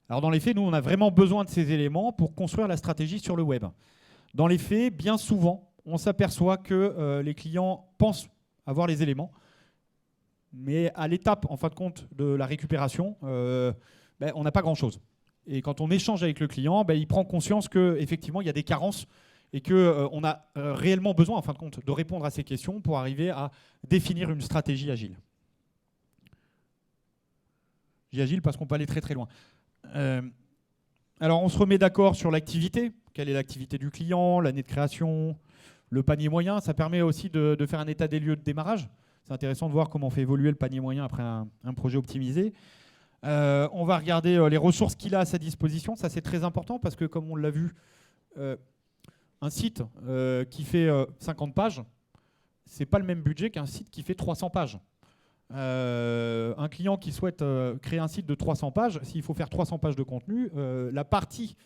A: Alors dans les faits, nous, on a vraiment besoin de ces éléments pour construire la stratégie sur le web. Dans les faits, bien souvent, on s'aperçoit que les clients pensent avoir les éléments, mais à l'étape, en fin de compte, de la récupération, on n'a pas grand-chose. Et quand on échange avec le client, il prend conscience qu'effectivement, il y a des carences et qu'on a réellement besoin, en fin de compte, de répondre à ces questions pour arriver à définir une stratégie agile. J'ai agile parce qu'on peut aller très très loin. Alors on se remet d'accord sur l'activité. Quelle est l'activité du client, l'année de création, le panier moyen. Ça permet aussi de faire un état des lieux de démarrage. C'est intéressant de voir comment on fait évoluer le panier moyen après un projet optimisé. On va regarder les ressources qu'il a à sa disposition. Ça c'est très important parce que comme on l'a vu, un site qui fait 50 pages, c'est pas le même budget qu'un site qui fait 300 pages. Un client qui souhaite créer un site de 300 pages, s'il faut faire 300 pages de contenu, la partie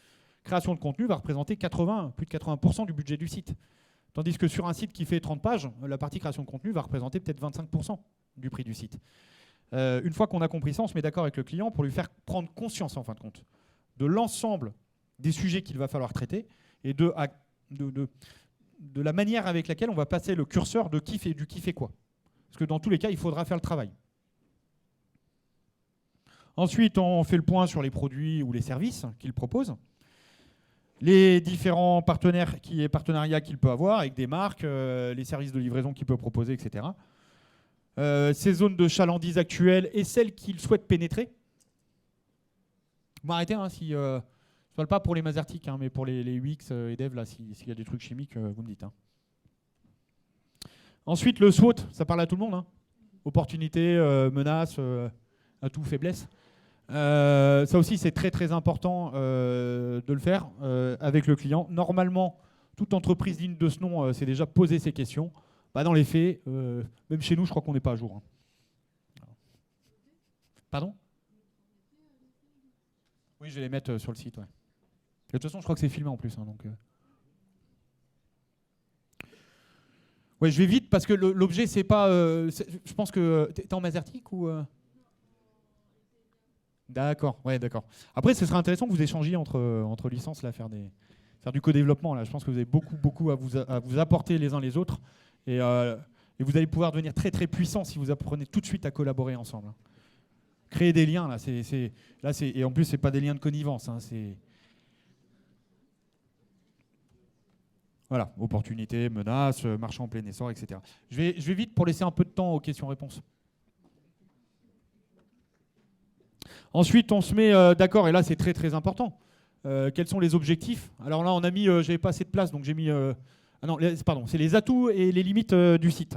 A: création de contenu va représenter plus de 80% du budget du site. Tandis que sur un site qui fait 30 pages, la partie création de contenu va représenter peut-être 25% du prix du site. Une fois qu'on a compris ça, on se met d'accord avec le client pour lui faire prendre conscience, en fin de compte, de l'ensemble des sujets qu'il va falloir traiter et de la manière avec laquelle on va passer le curseur de qui fait quoi. Parce que dans tous les cas, il faudra faire le travail. Ensuite, on fait le point sur les produits ou les services qu'il propose, les différents partenariats qu'il peut avoir avec des marques, les services de livraison qu'il peut proposer, etc. Ses zones de chalandise actuelles et celles qu'il souhaite pénétrer. Vous m'arrêtez si je ne parle pas pour les Mazertic, mais pour les UX et Dev, là, s'il y a des trucs chimiques, vous me dites. Ensuite, le SWOT, ça parle à tout le monde. Opportunité, menace, atout, faiblesse. Ça aussi, c'est très très important de le faire avec le client. Normalement, toute entreprise digne de ce nom s'est déjà posé ces questions. Dans les faits, même chez nous, je crois qu'on n'est pas à jour. Pardon ? Oui, je vais les mettre sur le site. Ouais. De toute façon, je crois que c'est filmé en plus. Hein, donc, ouais, je vais vite parce que l'objet, c'est pas. Je pense que. T'es en Mazertic ou. D'accord, ouais, d'accord. Après, ce serait intéressant que vous échangiez entre licences, là, faire du co-développement. Là. Je pense que vous avez beaucoup à vous apporter les uns les autres. Et vous allez pouvoir devenir très, très puissant si vous apprenez tout de suite à collaborer ensemble. Hein. Créer des liens, là, et en plus, c'est pas des liens de connivence. Hein, voilà, opportunités, menaces, marché en plein essor, etc. Je vais vite pour laisser un peu de temps aux questions-réponses. Ensuite, on se met d'accord, et là, c'est très, très important. Quels sont les objectifs? Alors là, on a mis, j'avais pas assez de place, donc j'ai mis... pardon, c'est les atouts et les limites du site.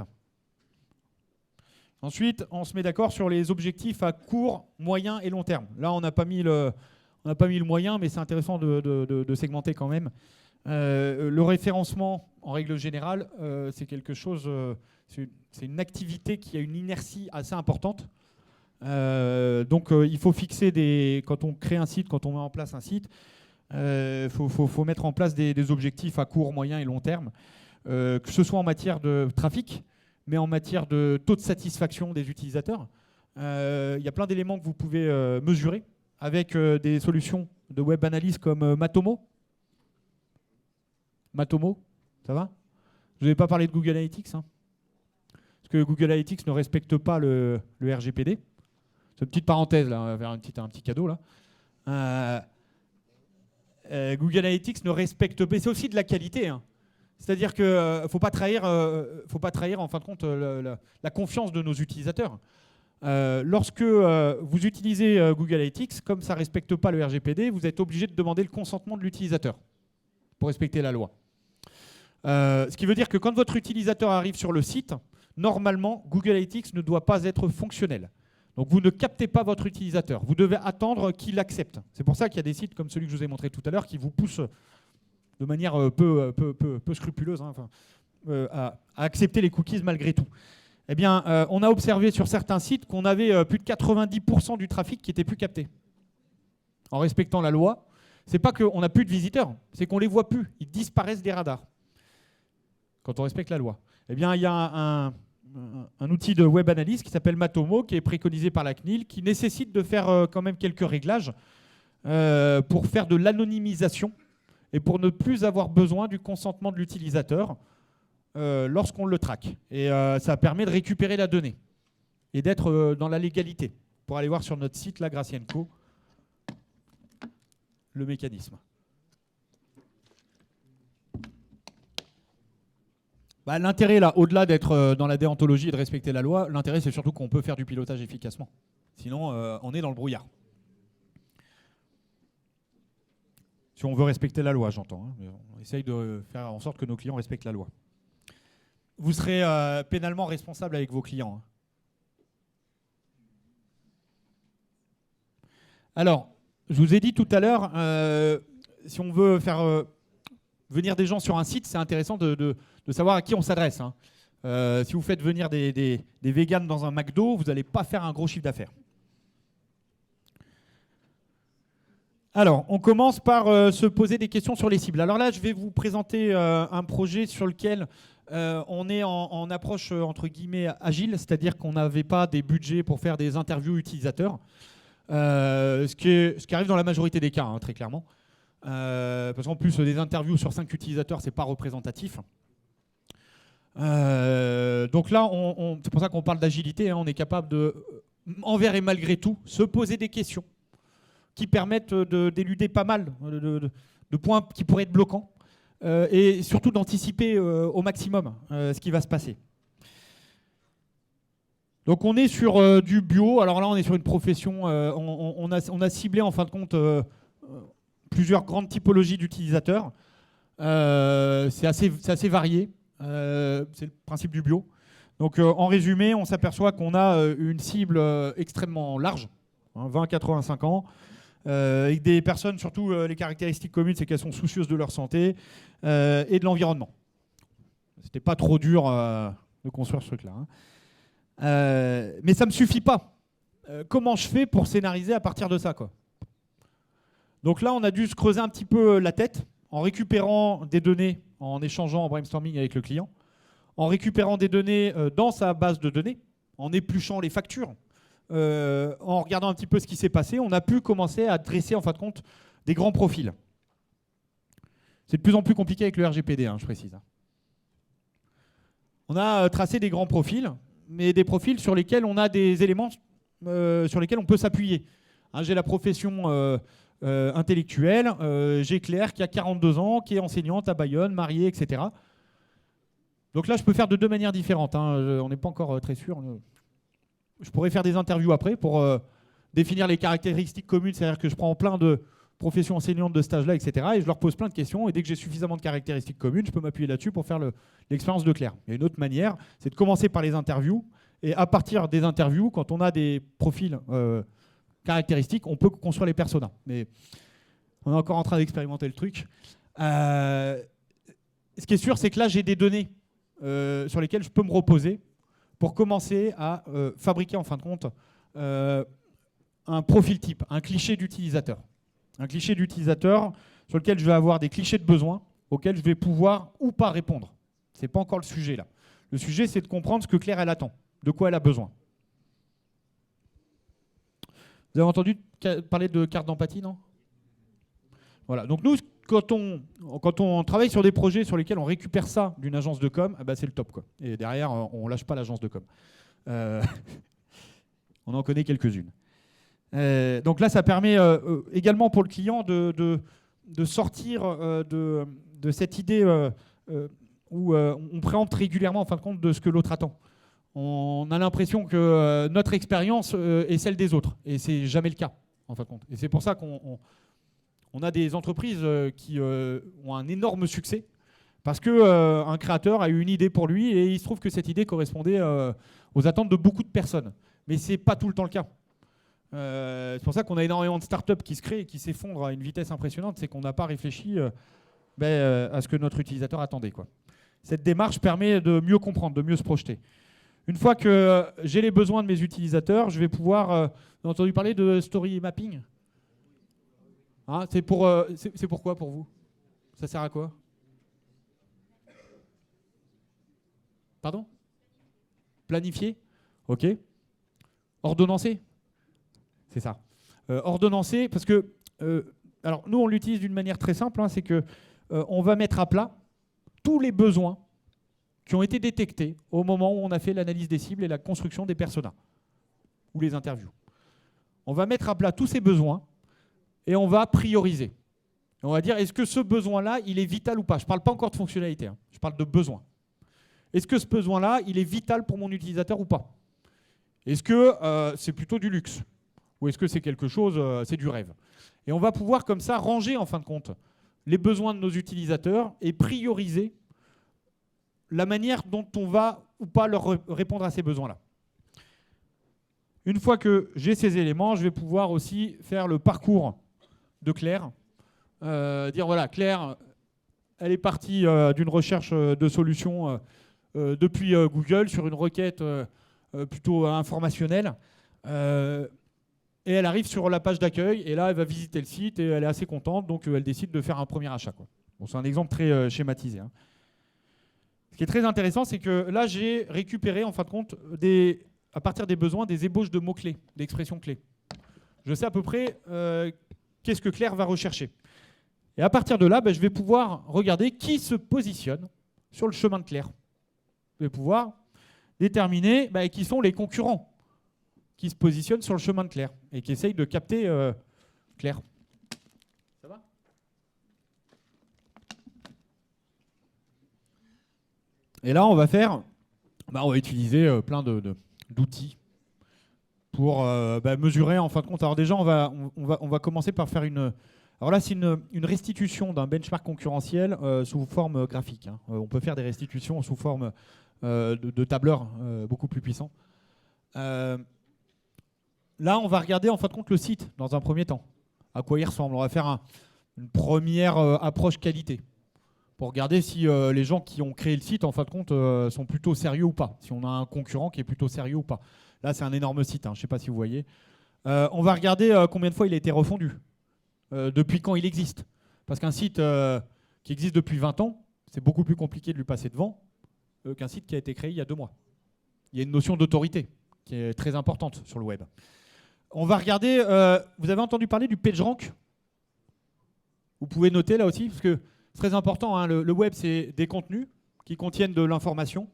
A: Ensuite, on se met d'accord sur les objectifs à court, moyen et long terme. Là, on n'a pas mis le moyen, mais c'est intéressant de segmenter quand même. Le référencement, en règle générale, c'est quelque chose, c'est une activité qui a une inertie assez importante. Donc, il faut fixer quand on crée un site, quand on met en place un site, faut mettre en place des objectifs à court, moyen et long terme, que ce soit en matière de trafic, mais en matière de taux de satisfaction des utilisateurs. Il y a plein d'éléments que vous pouvez mesurer avec des solutions de web analyse comme Matomo. Matomo, ça va? Je ne vais pas parler de Google Analytics, hein, parce que Google Analytics ne respecte pas le RGPD. C'est une petite parenthèse, là, vers un petit cadeau. Là. Google Analytics ne respecte pas, c'est aussi de la qualité. Hein. C'est-à-dire qu'il ne faut pas trahir en fin de compte la confiance de nos utilisateurs. Lorsque vous utilisez Google Analytics, comme ça ne respecte pas le RGPD, vous êtes obligé de demander le consentement de l'utilisateur pour respecter la loi. Ce qui veut dire que quand votre utilisateur arrive sur le site, normalement, Google Analytics ne doit pas être fonctionnel. Donc vous ne captez pas votre utilisateur. Vous devez attendre qu'il accepte. C'est pour ça qu'il y a des sites comme celui que je vous ai montré tout à l'heure qui vous poussent de manière peu scrupuleuse à accepter les cookies malgré tout. Eh bien, on a observé sur certains sites qu'on avait plus de 90% du trafic qui n'était plus capté. En respectant la loi, c'est pas qu'on n'a plus de visiteurs, c'est qu'on ne les voit plus. Ils disparaissent des radars quand on respecte la loi. Eh bien, il y a un outil de web analyse qui s'appelle Matomo, qui est préconisé par la CNIL, qui nécessite de faire quand même quelques réglages pour faire de l'anonymisation et pour ne plus avoir besoin du consentement de l'utilisateur lorsqu'on le traque. Et ça permet de récupérer la donnée et d'être dans la légalité. Pour aller voir sur notre site, là, Gracienco, le mécanisme. Bah, l'intérêt, là, au-delà d'être dans la déontologie et de respecter la loi, l'intérêt, c'est surtout qu'on peut faire du pilotage efficacement. Sinon, on est dans le brouillard. Si on veut respecter la loi, j'entends. Hein, on essaye de faire en sorte que nos clients respectent la loi. Vous serez pénalement responsable avec vos clients. Hein. Alors, je vous ai dit tout à l'heure, si on veut faire venir des gens sur un site, c'est intéressant de savoir à qui on s'adresse. Hein. Si vous faites venir des véganes dans un McDo, vous n'allez pas faire un gros chiffre d'affaires. Alors, on commence par se poser des questions sur les cibles. Alors là, je vais vous présenter un projet sur lequel on est en approche, entre guillemets, agile, c'est-à-dire qu'on n'avait pas des budgets pour faire des interviews utilisateurs, ce qui arrive dans la majorité des cas, hein, très clairement. Parce qu'en plus, des interviews sur 5 utilisateurs, ce n'est pas représentatif. Donc là, c'est pour ça qu'on parle d'agilité, hein, on est capable de, envers et malgré tout, se poser des questions qui permettent d'éluder pas mal de points qui pourraient être bloquants et surtout d'anticiper au maximum ce qui va se passer. Donc on est sur du bio, alors là on est sur une profession, on a ciblé en fin de compte plusieurs grandes typologies d'utilisateurs. C'est assez varié, c'est le principe du bio. Donc en résumé, on s'aperçoit qu'on a une cible extrêmement large, hein, 20-85 ans, avec des personnes, surtout les caractéristiques communes, c'est qu'elles sont soucieuses de leur santé et de l'environnement. C'était pas trop dur de construire ce truc-là. Hein. Mais ça ne me suffit pas. Comment je fais pour scénariser à partir de ça, quoi ? Donc là, on a dû se creuser un petit peu la tête en récupérant des données, en échangeant en brainstorming avec le client, en récupérant des données dans sa base de données, en épluchant les factures, en regardant un petit peu ce qui s'est passé, on a pu commencer à dresser en fin de compte des grands profils. C'est de plus en plus compliqué avec le RGPD, je précise. On a tracé des grands profils, mais des profils sur lesquels on a des éléments sur lesquels on peut s'appuyer. J'ai la profession intellectuelle, j'ai Claire qui a 42 ans, qui est enseignante à Bayonne, mariée, etc. Donc là, je peux faire de deux manières différentes. On n'est pas encore très sûr. Je pourrais faire des interviews après pour définir les caractéristiques communes, c'est-à-dire que je prends plein de professions enseignantes de stage là, etc. Et je leur pose plein de questions. Et dès que j'ai suffisamment de caractéristiques communes, je peux m'appuyer là-dessus pour faire l'expérience de Claire. Il y a une autre manière, c'est de commencer par les interviews. Et à partir des interviews, quand on a des profils caractéristiques, on peut construire les personas. Mais on est encore en train d'expérimenter le truc. Ce qui est sûr, c'est que là, j'ai des données sur lesquelles je peux me reposer pour commencer à fabriquer, en fin de compte, un profil type, un cliché d'utilisateur. Un cliché d'utilisateur sur lequel je vais avoir des clichés de besoins auxquels je vais pouvoir ou pas répondre. Ce n'est pas encore le sujet là. Le sujet, c'est de comprendre ce que Claire, elle attend, de quoi elle a besoin. Vous avez entendu parler de carte d'empathie, non? Voilà. Donc nous, quand on travaille sur des projets sur lesquels on récupère ça d'une agence de com, c'est le top, quoi. Et derrière, on ne lâche pas l'agence de com. On en connaît quelques-unes. Donc là, ça permet également pour le client de sortir de cette idée où on préempte régulièrement, en fin de compte, de ce que l'autre attend. On a l'impression que notre expérience est celle des autres. Et ce n'est jamais le cas, en fin de compte. Et c'est pour ça qu'on a des entreprises qui ont un énorme succès parce qu'un créateur a eu une idée pour lui et il se trouve que cette idée correspondait aux attentes de beaucoup de personnes. Mais ce n'est pas tout le temps le cas. C'est pour ça qu'on a énormément de startups qui se créent et qui s'effondrent à une vitesse impressionnante. C'est qu'on n'a pas réfléchi à ce que notre utilisateur attendait, quoi. Cette démarche permet de mieux comprendre, de mieux se projeter. Une fois que j'ai les besoins de mes utilisateurs, je vais pouvoir... vous avez entendu parler de story mapping? C'est pourquoi pour vous? Ça sert à quoi? Pardon? Planifier? Ok. Ordonnancer? C'est ça. Ordonnancer, parce que... alors, nous, on l'utilise d'une manière très simple, c'est que on va mettre à plat tous les besoins qui ont été détectés au moment où on a fait l'analyse des cibles et la construction des personas, ou les interviews. On va mettre à plat tous ces besoins et on va prioriser. On va dire, est-ce que ce besoin-là, il est vital ou pas? Je ne parle pas encore de fonctionnalité, je parle de besoin. Est-ce que ce besoin-là, il est vital pour mon utilisateur ou pas? Est-ce que c'est plutôt du luxe? Ou est-ce que c'est quelque chose, c'est du rêve? Et on va pouvoir comme ça ranger, en fin de compte, les besoins de nos utilisateurs et prioriser la manière dont on va ou pas leur répondre à ces besoins-là. Une fois que j'ai ces éléments, je vais pouvoir aussi faire le parcours de Claire. Dire, voilà, Claire, elle est partie d'une recherche de solutions depuis Google sur une requête plutôt informationnelle. Et elle arrive sur la page d'accueil, et là, elle va visiter le site, et elle est assez contente, donc elle décide de faire un premier achat, quoi. Bon, c'est un exemple très schématisé. Ce qui est très intéressant, c'est que là, j'ai récupéré, en fin de compte, à partir des besoins, des ébauches de mots-clés, d'expressions clés. Je sais à peu près qu'est-ce que Claire va rechercher. Et à partir de là, je vais pouvoir regarder qui se positionne sur le chemin de Claire. Je vais pouvoir déterminer qui sont les concurrents qui se positionnent sur le chemin de Claire et qui essayent de capter Claire. Ça va? Et là, on va utiliser plein d'outils pour mesurer, en fin de compte. Alors déjà, on va commencer par faire une... Alors là, c'est une restitution d'un benchmark concurrentiel sous forme graphique. On peut faire des restitutions sous forme de tableurs beaucoup plus puissants. Là, on va regarder en fin de compte le site dans un premier temps. À quoi il ressemble? On va faire une première approche qualité pour regarder si les gens qui ont créé le site, en fin de compte, sont plutôt sérieux ou pas. Si on a un concurrent qui est plutôt sérieux ou pas. Là, c'est un énorme site, je ne sais pas si vous voyez. On va regarder combien de fois il a été refondu. depuis quand il existe. Parce qu'un site qui existe depuis 20 ans, c'est beaucoup plus compliqué de lui passer devant qu'un site qui a été créé il y a 2 mois. Il y a une notion d'autorité qui est très importante sur le web. On va regarder, vous avez entendu parler du PageRank? Vous pouvez noter là aussi, parce que c'est très important, hein, le web, c'est des contenus qui contiennent de l'information,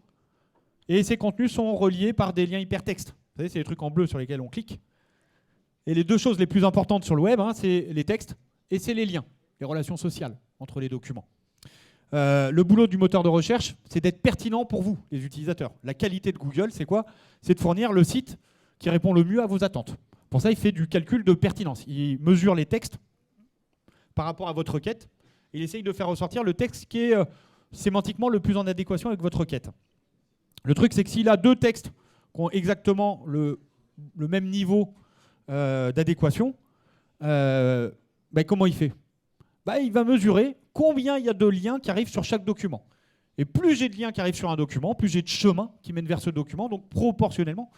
A: et ces contenus sont reliés par des liens hypertextes. Vous savez, c'est les trucs en bleu sur lesquels on clique. Et les 2 choses les plus importantes sur le web, hein, c'est les textes et c'est les liens, les relations sociales entre les documents. Le boulot du moteur de recherche, c'est d'être pertinent pour vous, les utilisateurs. La qualité de Google, c'est quoi? C'est de fournir le site qui répond le mieux à vos attentes. Pour ça, il fait du calcul de pertinence. Il mesure les textes par rapport à votre requête. Il essaye de faire ressortir le texte qui est sémantiquement le plus en adéquation avec votre requête. Le truc, c'est que s'il a 2 textes qui ont exactement le même niveau d'adéquation, comment il fait? Il va mesurer combien il y a de liens qui arrivent sur chaque document. Et plus j'ai de liens qui arrivent sur un document, plus j'ai de chemins qui mènent vers ce document, donc proportionnellement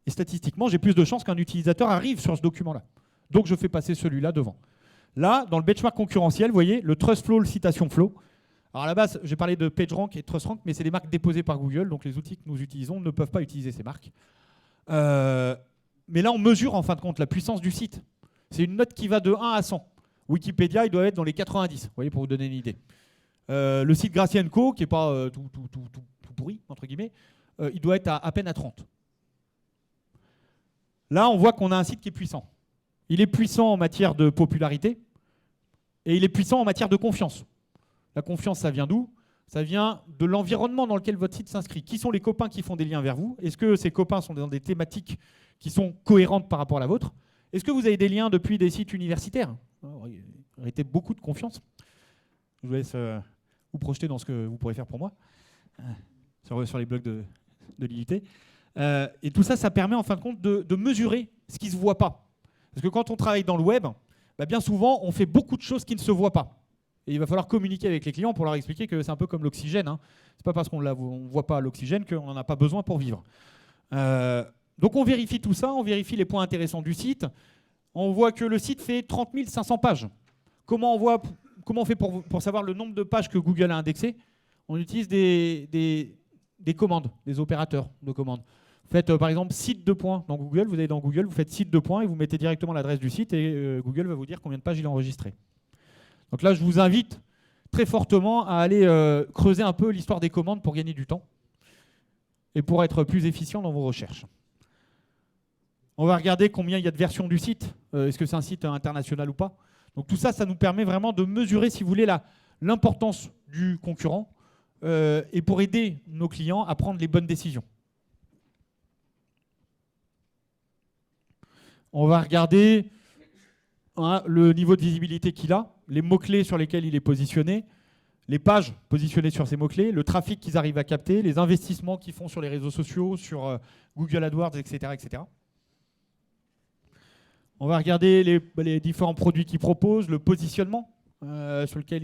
A: et statistiquement, j'ai plus de chances qu'un utilisateur arrive sur ce document-là. Donc je fais passer celui-là devant. Là, dans le benchmark concurrentiel, vous voyez, le Trust Flow, le Citation Flow. Alors à la base, j'ai parlé de PageRank et de TrustRank, mais c'est des marques déposées par Google, donc les outils que nous utilisons ne peuvent pas utiliser ces marques. Mais là, on mesure en fin de compte la puissance du site. C'est une note qui va de 1 à 100. Wikipédia, il doit être dans les 90, vous voyez, pour vous donner une idée. Le site Gracienco, qui n'est pas tout pourri, entre guillemets, il doit être à peine à 30. Là, on voit qu'on a un site qui est puissant. Il est puissant en matière de popularité et il est puissant en matière de confiance. La confiance, ça vient d'où? Ça vient de l'environnement dans lequel votre site s'inscrit. Qui sont les copains qui font des liens vers vous? Est-ce que ces copains sont dans des thématiques qui sont cohérentes par rapport à la vôtre? Est-ce que vous avez des liens depuis des sites universitaires? Arrêtez beaucoup de confiance. Je vous laisse vous projeter dans ce que vous pourrez faire pour moi, sur les blogs de l'IUT. Et tout ça, ça permet en fin de compte de mesurer ce qui ne se voit pas. Parce que quand on travaille dans le web, bien souvent, on fait beaucoup de choses qui ne se voient pas. Et il va falloir communiquer avec les clients pour leur expliquer que c'est un peu comme l'oxygène. Hein. Ce n'est pas parce qu'on ne voit pas l'oxygène qu'on n'en a pas besoin pour vivre. Donc on vérifie tout ça, on vérifie les points intéressants du site. On voit que le site fait 30 500 pages. Comment on fait pour savoir le nombre de pages que Google a indexées? On utilise des commandes, des opérateurs de commandes. Vous faites par exemple site de points dans Google, vous allez dans Google, vous faites site de points et vous mettez directement l'adresse du site et Google va vous dire combien de pages il a enregistré. Donc là, je vous invite très fortement à aller creuser un peu l'histoire des commandes pour gagner du temps et pour être plus efficient dans vos recherches. On va regarder combien il y a de versions du site. Est-ce que c'est un site international ou pas? Donc tout ça, ça nous permet vraiment de mesurer, si vous voulez, l'importance du concurrent et pour aider nos clients à prendre les bonnes décisions. On va regarder le niveau de visibilité qu'il a, les mots-clés sur lesquels il est positionné, les pages positionnées sur ces mots-clés, le trafic qu'ils arrivent à capter, les investissements qu'ils font sur les réseaux sociaux, sur Google AdWords, etc., etc. On va regarder les différents produits qu'ils proposent, le positionnement sur lequel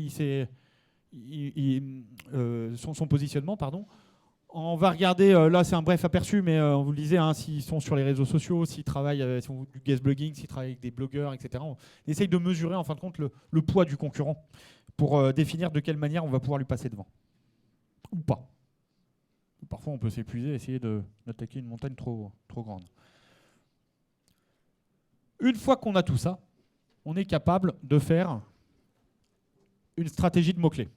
A: son positionnement, pardon. On va regarder, là c'est un bref aperçu, mais on vous le disait, hein, s'ils sont sur les réseaux sociaux, s'ils travaillent, s'ils font du guest blogging, s'ils travaillent avec des blogueurs, etc. On essaye de mesurer en fin de compte le poids du concurrent pour définir de quelle manière on va pouvoir lui passer devant. Ou pas. Parfois on peut s'épuiser et essayer d'attaquer une montagne trop grande. Une fois qu'on a tout ça, on est capable de faire une stratégie de mots-clés.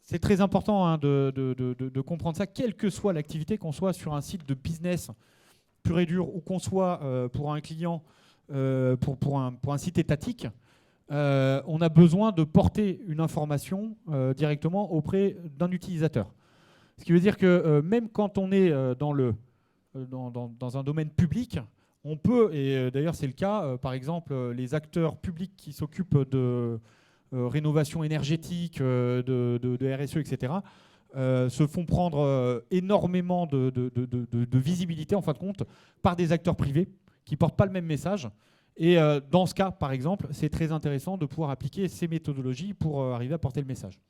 A: C'est très important hein, de comprendre ça, quelle que soit l'activité, qu'on soit sur un site de business pur et dur ou qu'on soit pour un client, pour un site étatique, on a besoin de porter une information directement auprès d'un utilisateur. Ce qui veut dire que même quand on est dans un domaine public, on peut, et d'ailleurs c'est le cas, par exemple les acteurs publics qui s'occupent de rénovation énergétique, de RSE, etc., se font prendre énormément de visibilité, en fin de compte, par des acteurs privés qui ne portent pas le même message. Et dans ce cas, par exemple, c'est très intéressant de pouvoir appliquer ces méthodologies pour arriver à porter le message.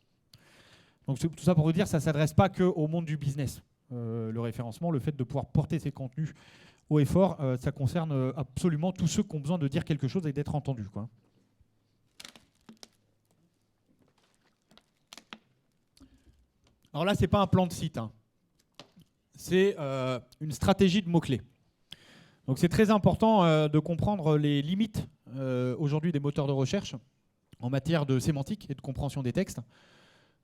A: Donc tout ça pour vous dire, ça ne s'adresse pas qu'au monde du business. Le référencement, le fait de pouvoir porter ces contenus haut et fort, ça concerne absolument tous ceux qui ont besoin de dire quelque chose et d'être entendus, quoi. Alors là, ce n'est pas un plan de site, hein. C'est une stratégie de mots-clés. Donc c'est très important de comprendre les limites aujourd'hui des moteurs de recherche en matière de sémantique et de compréhension des textes.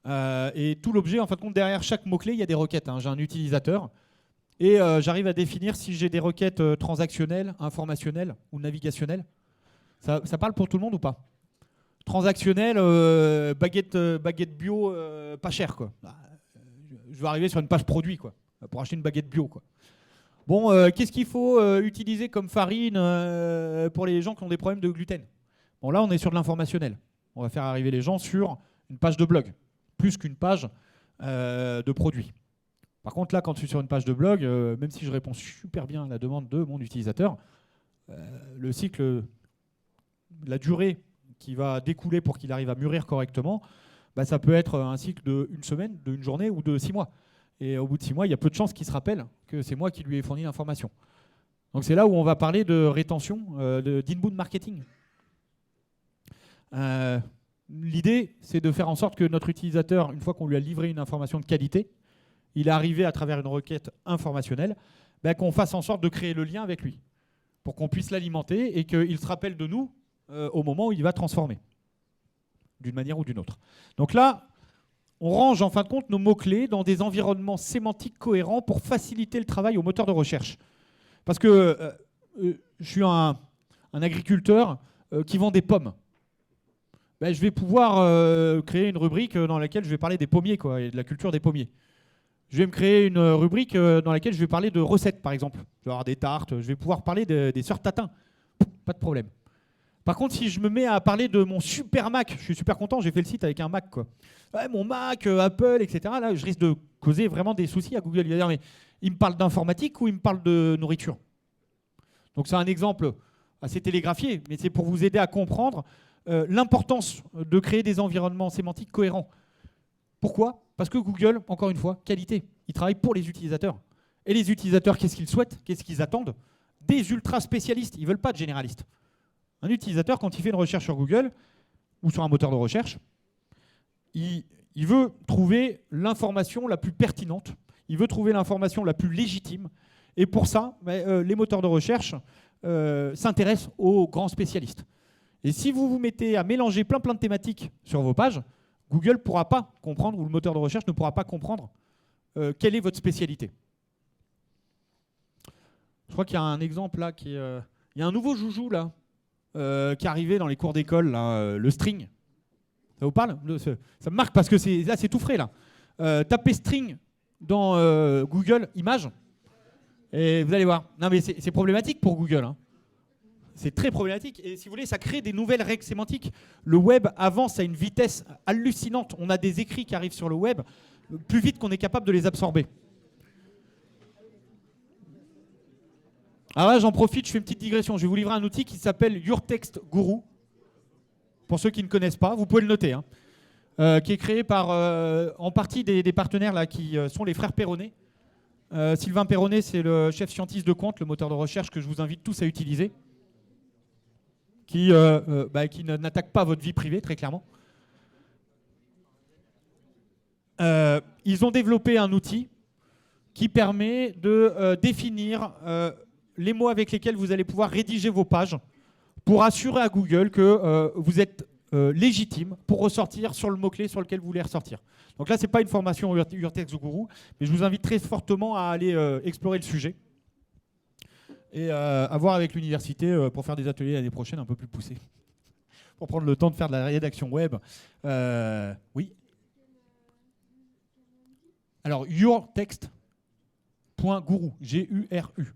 A: Et tout l'objet, en fin de compte, derrière chaque mot-clé, il y a des requêtes, hein. J'ai un utilisateur et j'arrive à définir si j'ai des requêtes transactionnelles, informationnelles ou navigationnelles. Ça parle pour tout le monde ou pas? Transactionnel, baguette bio, pas cher, quoi. Je vais arriver sur une page produit, quoi, pour acheter une baguette bio, quoi. Bon, qu'est-ce qu'il faut utiliser comme farine pour les gens qui ont des problèmes de gluten? Bon, là, on est sur de l'informationnel. On va faire arriver les gens sur une page de blog, plus qu'une page de produit. Par contre, là, quand je suis sur une page de blog, même si je réponds super bien à la demande de mon utilisateur, le cycle, la durée qui va découler pour qu'il arrive à mûrir correctement, bah, ça peut être un cycle d'une semaine, d'une journée ou de 6 mois. Et au bout de 6 mois, il y a peu de chances qu'il se rappelle que c'est moi qui lui ai fourni l'information. Donc c'est là où on va parler de rétention, d'inbound marketing. L'idée, c'est de faire en sorte que notre utilisateur, une fois qu'on lui a livré une information de qualité, il est arrivé à travers une requête informationnelle, bah, qu'on fasse en sorte de créer le lien avec lui, pour qu'on puisse l'alimenter et qu'il se rappelle de nous au moment où il va transformer, d'une manière ou d'une autre. Donc là, on range en fin de compte nos mots-clés dans des environnements sémantiques cohérents pour faciliter le travail au moteur de recherche. Parce que je suis un agriculteur qui vend des pommes. Ben, je vais pouvoir créer une rubrique dans laquelle je vais parler des pommiers, quoi, et de la culture des pommiers. Je vais me créer une rubrique dans laquelle je vais parler de recettes, par exemple. Je vais avoir des tartes, je vais pouvoir parler des sœurs Tatin. Pas de problème. Par contre, si je me mets à parler de mon super Mac, je suis super content, j'ai fait le site avec un Mac, quoi. Ouais, mon Mac, Apple, etc. Là, je risque de causer vraiment des soucis à Google. Il va dire, mais il me parle d'informatique ou il me parle de nourriture? Donc c'est un exemple assez télégraphié, mais c'est pour vous aider à comprendre l'importance de créer des environnements sémantiques cohérents. Pourquoi? Parce que Google, encore une fois, qualité. Il travaille pour les utilisateurs. Et les utilisateurs, qu'est-ce qu'ils souhaitent? Qu'est-ce qu'ils attendent? Des ultra spécialistes. Ils ne veulent pas de généralistes. Un utilisateur, quand il fait une recherche sur Google ou sur un moteur de recherche, il veut trouver l'information la plus pertinente, il veut trouver l'information la plus légitime. Et pour ça, les moteurs de recherche s'intéressent aux grands spécialistes. Et si vous vous mettez à mélanger plein de thématiques sur vos pages, Google ne pourra pas comprendre, ou le moteur de recherche ne pourra pas comprendre quelle est votre spécialité. Je crois qu'il y a un exemple là, il y a un nouveau joujou là, qui est arrivé dans les cours d'école, le string. Ça vous parle? Ça me marque parce que là c'est tout frais là. Tapez string dans Google Images et vous allez voir. Non mais c'est problématique pour Google, hein. C'est très problématique et si vous voulez ça crée des nouvelles règles sémantiques. Le web avance à une vitesse hallucinante. On a des écrits qui arrivent sur le web plus vite qu'on est capable de les absorber. Alors là, j'en profite, je fais une petite digression. Je vais vous livrer un outil qui s'appelle Your Text Guru. Pour ceux qui ne connaissent pas, vous pouvez le noter, hein. Qui est créé par, en partie des partenaires là, qui sont les frères Perronnet. Sylvain Perronnet, c'est le chef scientiste de Quant, le moteur de recherche que je vous invite tous à utiliser, qui n'attaque pas votre vie privée, très clairement. Ils ont développé un outil qui permet de définir les mots avec lesquels vous allez pouvoir rédiger vos pages pour assurer à Google que vous êtes légitime pour ressortir sur le mot-clé sur lequel vous voulez ressortir. Donc là, ce n'est pas une formation Your Text Guru, mais je vous invite très fortement à aller explorer le sujet et à voir avec l'université pour faire des ateliers l'année prochaine un peu plus poussés, pour prendre le temps de faire de la rédaction web. Oui. Alors, yourtext.guru, G-U-R-U.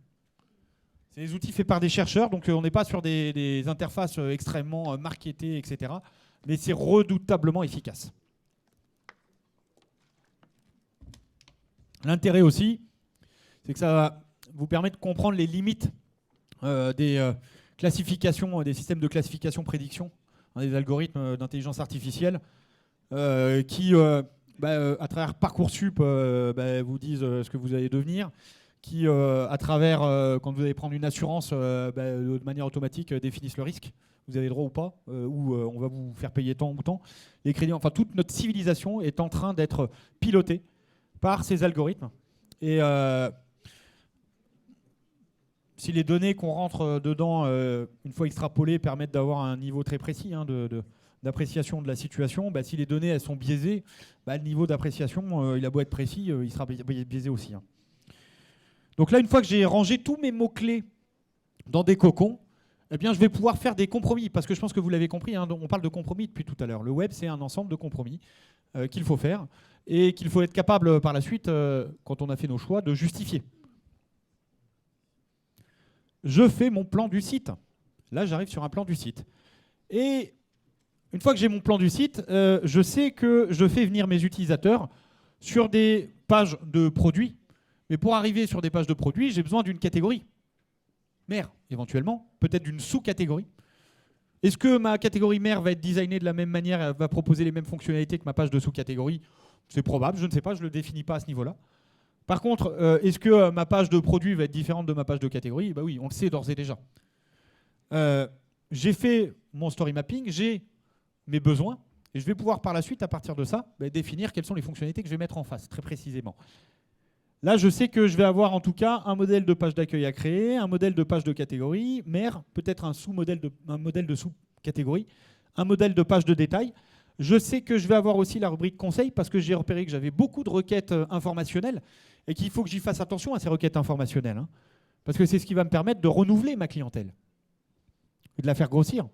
A: C'est des outils faits par des chercheurs, donc on n'est pas sur des interfaces extrêmement marketées, etc. Mais c'est redoutablement efficace. L'intérêt aussi, c'est que ça va vous permettre de comprendre les limites des classifications, des systèmes de classification prédiction, des algorithmes d'intelligence artificielle qui, à travers Parcoursup, vous disent ce que vous allez devenir, qui, à travers, quand vous allez prendre une assurance, de manière automatique, définissent le risque. Vous avez droit ou pas, ou on va vous faire payer tant ou tant. Les crédits, enfin, toute notre civilisation est en train d'être pilotée par ces algorithmes. Et si les données qu'on rentre dedans, une fois extrapolées, permettent d'avoir un niveau très précis d'appréciation de la situation, si les données elles sont biaisées, le niveau d'appréciation, il a beau être précis, il sera biaisé aussi. Donc là, une fois que j'ai rangé tous mes mots-clés dans des cocons, eh bien, je vais pouvoir faire des compromis, parce que je pense que vous l'avez compris, on parle de compromis depuis tout à l'heure. Le web, c'est un ensemble de compromis qu'il faut faire et qu'il faut être capable par la suite, quand on a fait nos choix, de justifier. Je fais mon plan du site. Là, j'arrive sur un plan du site. Et une fois que j'ai mon plan du site, je sais que je fais venir mes utilisateurs sur des pages de produits. Mais pour arriver sur des pages de produits, j'ai besoin d'une catégorie mère, éventuellement, peut-être d'une sous-catégorie. Est-ce que ma catégorie mère va être designée de la même manière, elle va proposer les mêmes fonctionnalités que ma page de sous-catégorie? C'est probable, je ne sais pas, je ne le définis pas à ce niveau-là. Par contre, est-ce que ma page de produit va être différente de ma page de catégorie? Oui, on le sait d'ores et déjà. J'ai fait mon story mapping, j'ai mes besoins, et je vais pouvoir par la suite, à partir de ça, définir quelles sont les fonctionnalités que je vais mettre en face, très précisément. Là, je sais que je vais avoir en tout cas un modèle de page d'accueil à créer, un modèle de page de catégorie, mère, peut-être un modèle de sous-catégorie, un modèle de page de détail. Je sais que je vais avoir aussi la rubrique conseil parce que j'ai repéré que j'avais beaucoup de requêtes informationnelles et qu'il faut que j'y fasse attention à ces requêtes informationnelles. Parce que c'est ce qui va me permettre de renouveler ma clientèle et de la faire grossir,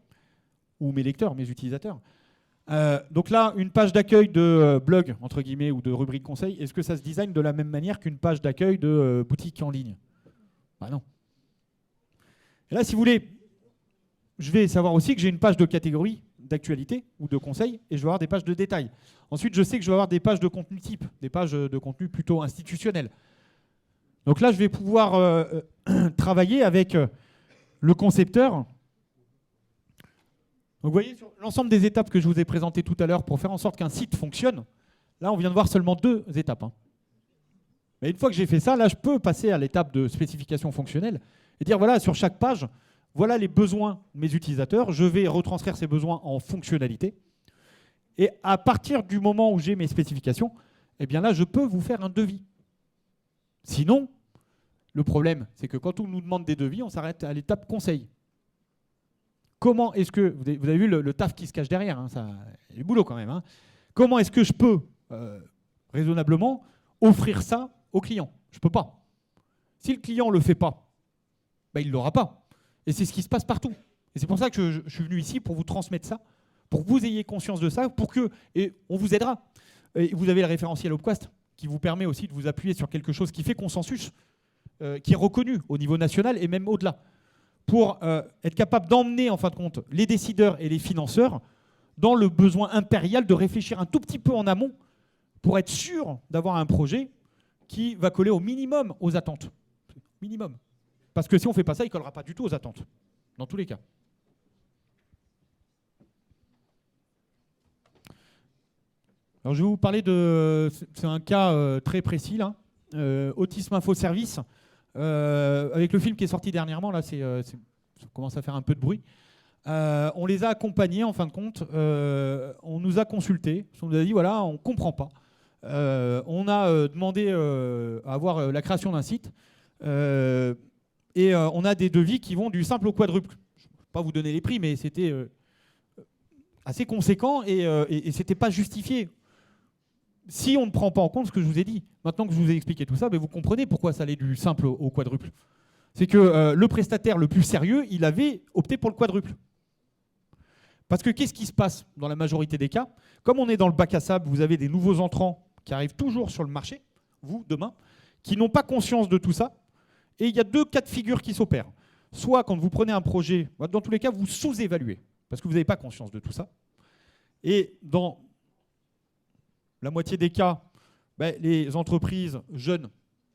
A: ou mes lecteurs, mes utilisateurs. Donc là, une page d'accueil de blog, entre guillemets, ou de rubrique conseil, est-ce que ça se design de la même manière qu'une page d'accueil de boutique en ligne? Non. Et là, si vous voulez, je vais savoir aussi que j'ai une page de catégorie d'actualité ou de conseil, et je vais avoir des pages de détail. Ensuite, je sais que je vais avoir des pages de contenu type, des pages de contenu plutôt institutionnel. Donc là, je vais pouvoir travailler avec le concepteur. Donc vous voyez, sur l'ensemble des étapes que je vous ai présentées tout à l'heure pour faire en sorte qu'un site fonctionne, là, on vient de voir seulement 2 étapes. Mais une fois que j'ai fait ça, là, je peux passer à l'étape de spécification fonctionnelle et dire, voilà, sur chaque page, voilà les besoins de mes utilisateurs, je vais retranscrire ces besoins en fonctionnalité. Et à partir du moment où j'ai mes spécifications, eh bien là, je peux vous faire un devis. Sinon, le problème, c'est que quand on nous demande des devis, on s'arrête à l'étape conseil. Comment est-ce que, vous avez vu le taf qui se cache derrière, ça, il y a du boulot quand même. Comment est-ce que je peux, raisonnablement, offrir ça au client? Je ne peux pas. Si le client ne le fait pas, il ne l'aura pas. Et c'est ce qui se passe partout. Et c'est pour ça que je suis venu ici, pour vous transmettre ça, pour que vous ayez conscience de ça, et on vous aidera. Et vous avez le référentiel Opquast, qui vous permet aussi de vous appuyer sur quelque chose qui fait consensus, qui est reconnu au niveau national et même au-delà, pour être capable d'emmener, en fin de compte, les décideurs et les financeurs dans le besoin impérial de réfléchir un tout petit peu en amont pour être sûr d'avoir un projet qui va coller au minimum aux attentes. Minimum. Parce que si on ne fait pas ça, il ne collera pas du tout aux attentes, dans tous les cas. Alors je vais vous parler de... C'est un cas très précis, là. Autisme Info Service. Avec le film qui est sorti dernièrement, là, ça commence à faire un peu de bruit. On les a accompagnés, en fin de compte. On nous a consultés. On nous a dit, voilà, on ne comprend pas. On a demandé à avoir la création d'un site. Et on a des devis qui vont du simple au quadruple. Je ne vais pas vous donner les prix, mais c'était assez conséquent et ce n'était pas justifié. Si on ne prend pas en compte ce que je vous ai dit, maintenant que je vous ai expliqué tout ça, vous comprenez pourquoi ça allait du simple au quadruple. C'est que le prestataire le plus sérieux, il avait opté pour le quadruple. Parce que qu'est-ce qui se passe dans la majorité des cas? Comme on est dans le bac à sable, vous avez des nouveaux entrants qui arrivent toujours sur le marché, vous, demain, qui n'ont pas conscience de tout ça. Et il y a 2 cas de figure qui s'opèrent. Soit quand vous prenez un projet, dans tous les cas, vous sous-évaluez, parce que vous n'avez pas conscience de tout ça. Et dans la moitié des cas, les entreprises jeunes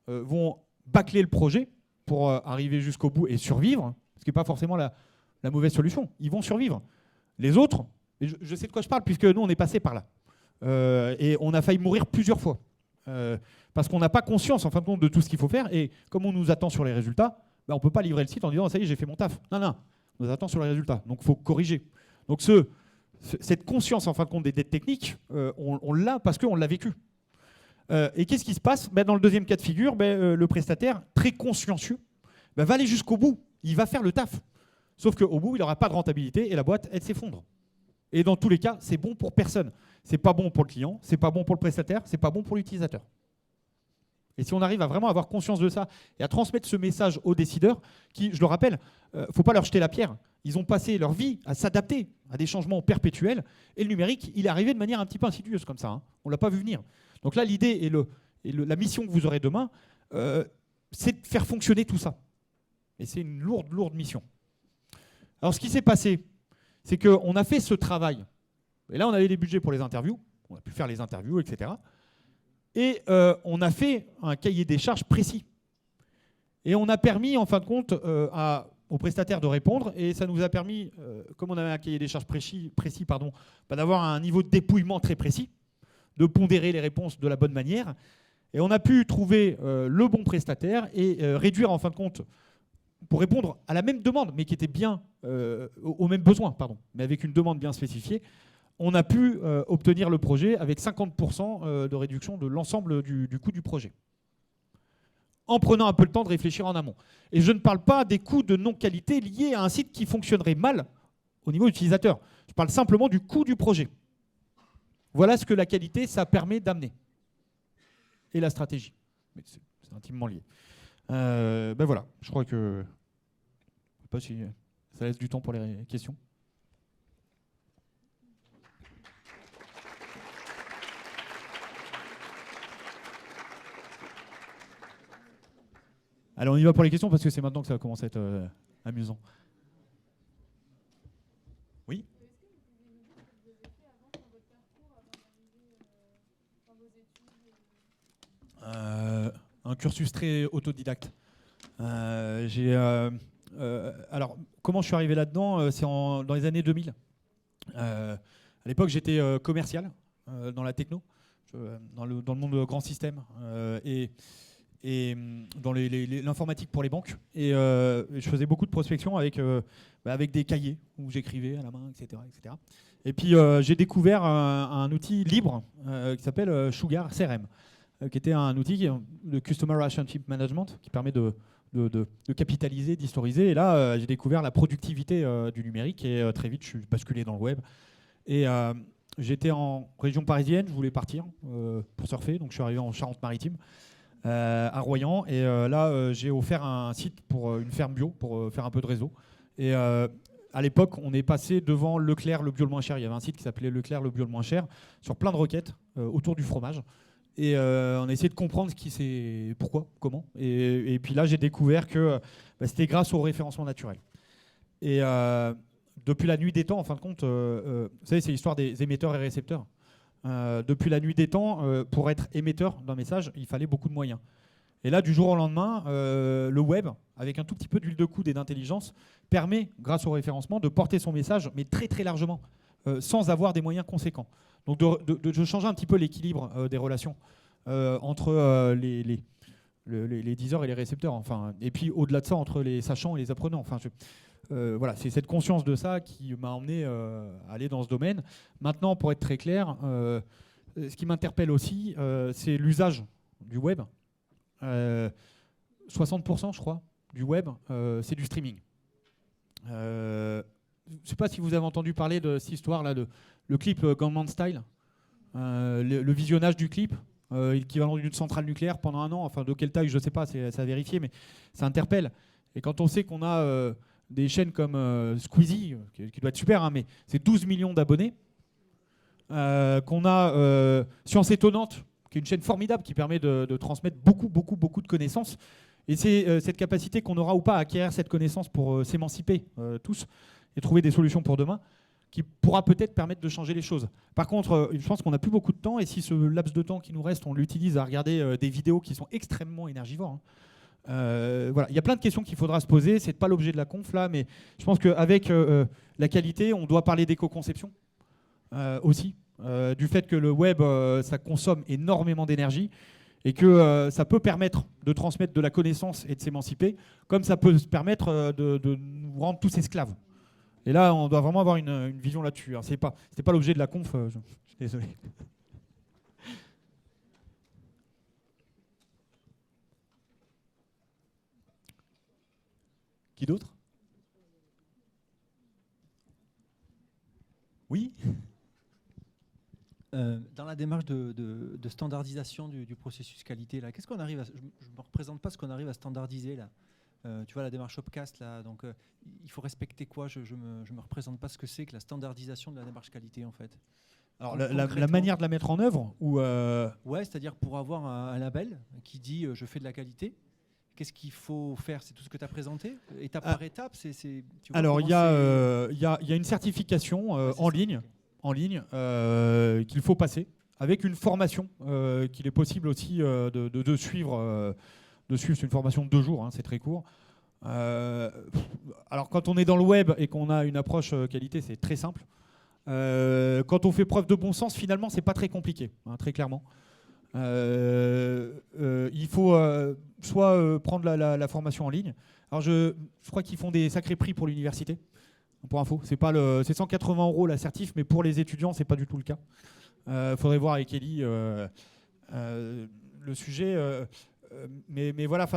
A: vont bâcler le projet pour arriver jusqu'au bout et survivre, ce qui n'est pas forcément la mauvaise solution. Ils vont survivre. Les autres, et je sais de quoi je parle, puisque nous, on est passé par là. Et on a failli mourir plusieurs fois Parce qu'on n'a pas conscience, en fin de compte, de tout ce qu'il faut faire. Et comme on nous attend sur les résultats, on ne peut pas livrer le site en disant « ça y est, j'ai fait mon taf ». Non, on nous attend sur les résultats. Donc, il faut corriger. Donc, cette conscience, en fin de compte, des dettes techniques, on l'a parce qu'on l'a vécu. Et qu'est-ce qui se passe ? Dans le deuxième cas de figure, le prestataire, très consciencieux, va aller jusqu'au bout. Il va faire le taf. Sauf qu'au bout, il n'aura pas de rentabilité et la boîte, elle s'effondre. Et dans tous les cas, c'est bon pour personne. C'est pas bon pour le client, c'est pas bon pour le prestataire, c'est pas bon pour l'utilisateur. Et si on arrive à vraiment avoir conscience de ça et à transmettre ce message aux décideurs, qui, je le rappelle, faut pas leur jeter la pierre. Ils ont passé leur vie à s'adapter à des changements perpétuels. Et le numérique, il est arrivé de manière un petit peu insidieuse comme ça. Hein. On l'a pas vu venir. Donc là, l'idée et la mission que vous aurez demain, c'est de faire fonctionner tout ça. Et c'est une lourde mission. Alors, ce qui s'est passé, c'est qu'on a fait ce travail. Et là, on avait des budgets pour les interviews. On a pu faire les interviews, etc. Et on a fait un cahier des charges précis. Et on a permis, en fin de compte, aux prestataires de répondre. Et ça nous a permis, comme on avait un cahier des charges précis, d'avoir un niveau de dépouillement très précis, de pondérer les réponses de la bonne manière. Et on a pu trouver le bon prestataire et réduire, en fin de compte, pour répondre à la même demande, mais qui était bien aux mêmes besoins, mais avec une demande bien spécifiée, on a pu obtenir le projet avec 50% de réduction de l'ensemble du coût du projet, en prenant un peu le temps de réfléchir en amont. Et je ne parle pas des coûts de non-qualité liés à un site qui fonctionnerait mal au niveau utilisateur. Je parle simplement du coût du projet. Voilà ce que la qualité, ça permet d'amener. Et la stratégie. C'est intimement lié. Voilà, je crois que... Je sais pas si ça laisse du temps pour les questions. Alors on y va pour les questions parce que c'est maintenant que ça va commencer à être amusant. Oui ? Un cursus très autodidacte. Alors, comment je suis arrivé là-dedans ? C'est dans les années 2000. À l'époque, j'étais commercial dans la techno, dans le monde grand système et dans l'informatique pour les banques. Et je faisais beaucoup de prospection avec des cahiers où j'écrivais à la main, etc. Et puis, j'ai découvert un outil libre qui s'appelle Sugar CRM. Qui était un outil de Customer Relationship Management qui permet de capitaliser, d'historiser. Et là, j'ai découvert la productivité du numérique et très vite, je suis basculé dans le web. Et j'étais en région parisienne, je voulais partir pour surfer, donc je suis arrivé en Charente-Maritime, à Royan. Et là, j'ai offert un site pour une ferme bio, pour faire un peu de réseau. Et à l'époque, on est passé devant Leclerc, le bio le moins cher. Il y avait un site qui s'appelait Leclerc, le bio le moins cher, sur plein de requêtes autour du fromage. Et on a essayé de comprendre pourquoi, comment. Et puis là, j'ai découvert que c'était grâce au référencement naturel. Et depuis la nuit des temps, en fin de compte, vous savez, c'est l'histoire des émetteurs et récepteurs. Depuis la nuit des temps, pour être émetteur d'un message, il fallait beaucoup de moyens. Et là, du jour au lendemain, le web, avec un tout petit peu d'huile de coude et d'intelligence, permet, grâce au référencement, de porter son message, mais très très largement, sans avoir des moyens conséquents. Donc de changer un petit peu l'équilibre des relations entre les diseurs et les récepteurs. Enfin, et puis au-delà de ça, entre les sachants et les apprenants. Enfin, voilà, c'est cette conscience de ça qui m'a emmené à aller dans ce domaine. Maintenant, pour être très clair, ce qui m'interpelle aussi, c'est l'usage du web. 60%, je crois, du web, c'est du streaming. Je ne sais pas si vous avez entendu parler de cette histoire-là, le clip Gangnam Style, le visionnage du clip, l'équivalent d'une centrale nucléaire pendant un an, enfin de quelle taille, je ne sais pas, c'est à vérifier, mais ça interpelle. Et quand on sait qu'on a des chaînes comme Squeezie, qui doit être super, hein, mais c'est 12 millions d'abonnés, qu'on a Science Étonnante, qui est une chaîne formidable qui permet de transmettre beaucoup de connaissances. Et c'est cette capacité qu'on aura ou pas à acquérir cette connaissance pour s'émanciper tous et trouver des solutions pour demain, qui pourra peut-être permettre de changer les choses. Par contre, je pense qu'on n'a plus beaucoup de temps, et si ce laps de temps qui nous reste, on l'utilise à regarder des vidéos qui sont extrêmement énergivores, voilà. Il y a plein de questions qu'il faudra se poser, c'est pas l'objet de la conf là, mais je pense qu'avec la qualité, on doit parler d'éco-conception aussi. du fait que le web, ça consomme énormément d'énergie et que ça peut permettre de transmettre de la connaissance et de s'émanciper, comme ça peut se permettre de nous rendre tous esclaves. Et là, on doit vraiment avoir une vision là-dessus. C'était pas l'objet de la conf, je suis désolé. Qui d'autre? Oui.
B: Dans la démarche de standardisation du processus qualité, là, qu'est-ce qu'on arrive à, je ne me représente pas ce qu'on arrive à standardiser là. Tu vois la démarche Opcast là, donc il faut respecter quoi? Je me représente pas ce que c'est que la standardisation de la démarche qualité en fait.
A: Alors la manière de la mettre en œuvre ou
B: Ouais, c'est-à-dire pour avoir un label qui dit je fais de la qualité. Qu'est-ce qu'il faut faire? C'est tout ce que tu as présenté, étape par étape.
A: Alors il y a une certification en ligne. En ligne qu'il faut passer avec une formation qu'il est possible aussi de suivre. C'est une formation de 2 jours, hein, c'est très court. Alors quand on est dans le web et qu'on a une approche qualité, c'est très simple. Quand on fait preuve de bon sens, finalement, c'est pas très compliqué, hein, très clairement. Il faut soit prendre la formation en ligne. Alors je crois qu'ils font des sacrés prix pour l'université. Pour info, c'est 180 € la certif, mais pour les étudiants, c'est pas du tout le cas. Faudrait voir avec Ellie le sujet. Mais voilà,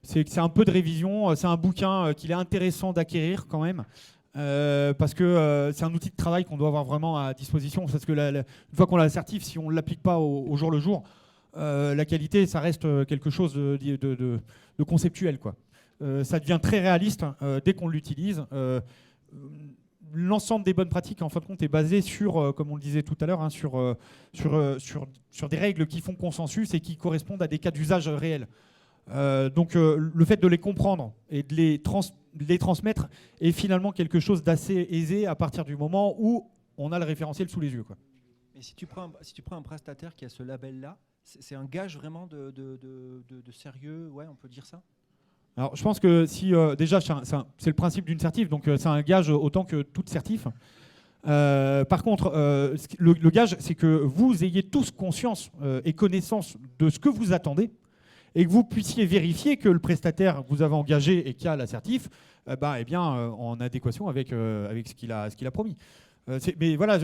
A: c'est un peu de révision. C'est un bouquin qu'il est intéressant d'acquérir quand même. Parce que c'est un outil de travail qu'on doit avoir vraiment à disposition. Parce que une fois qu'on l'a certif, si on ne l'applique pas au jour le jour, la qualité, ça reste quelque chose de conceptuel, quoi. Ça devient très réaliste dès qu'on l'utilise. L'ensemble des bonnes pratiques, en fin de compte, est basé sur, comme on le disait tout à l'heure, hein, sur des règles qui font consensus et qui correspondent à des cas d'usage réels. Donc le fait de les comprendre et de les transmettre est finalement quelque chose d'assez aisé à partir du moment où on a le référentiel sous les yeux, quoi.
B: Mais si tu prends un prestataire qui a ce label-là, c'est un gage vraiment de sérieux, ouais, on peut dire ça?
A: Alors je pense que si déjà c'est le principe d'une certif, donc c'est un gage autant que toute certif. Par contre, le gage, c'est que vous ayez tous conscience et connaissance de ce que vous attendez et que vous puissiez vérifier que le prestataire que vous avez engagé et qui a l'assertif est bien en adéquation avec ce qu'il a promis. Mais voilà,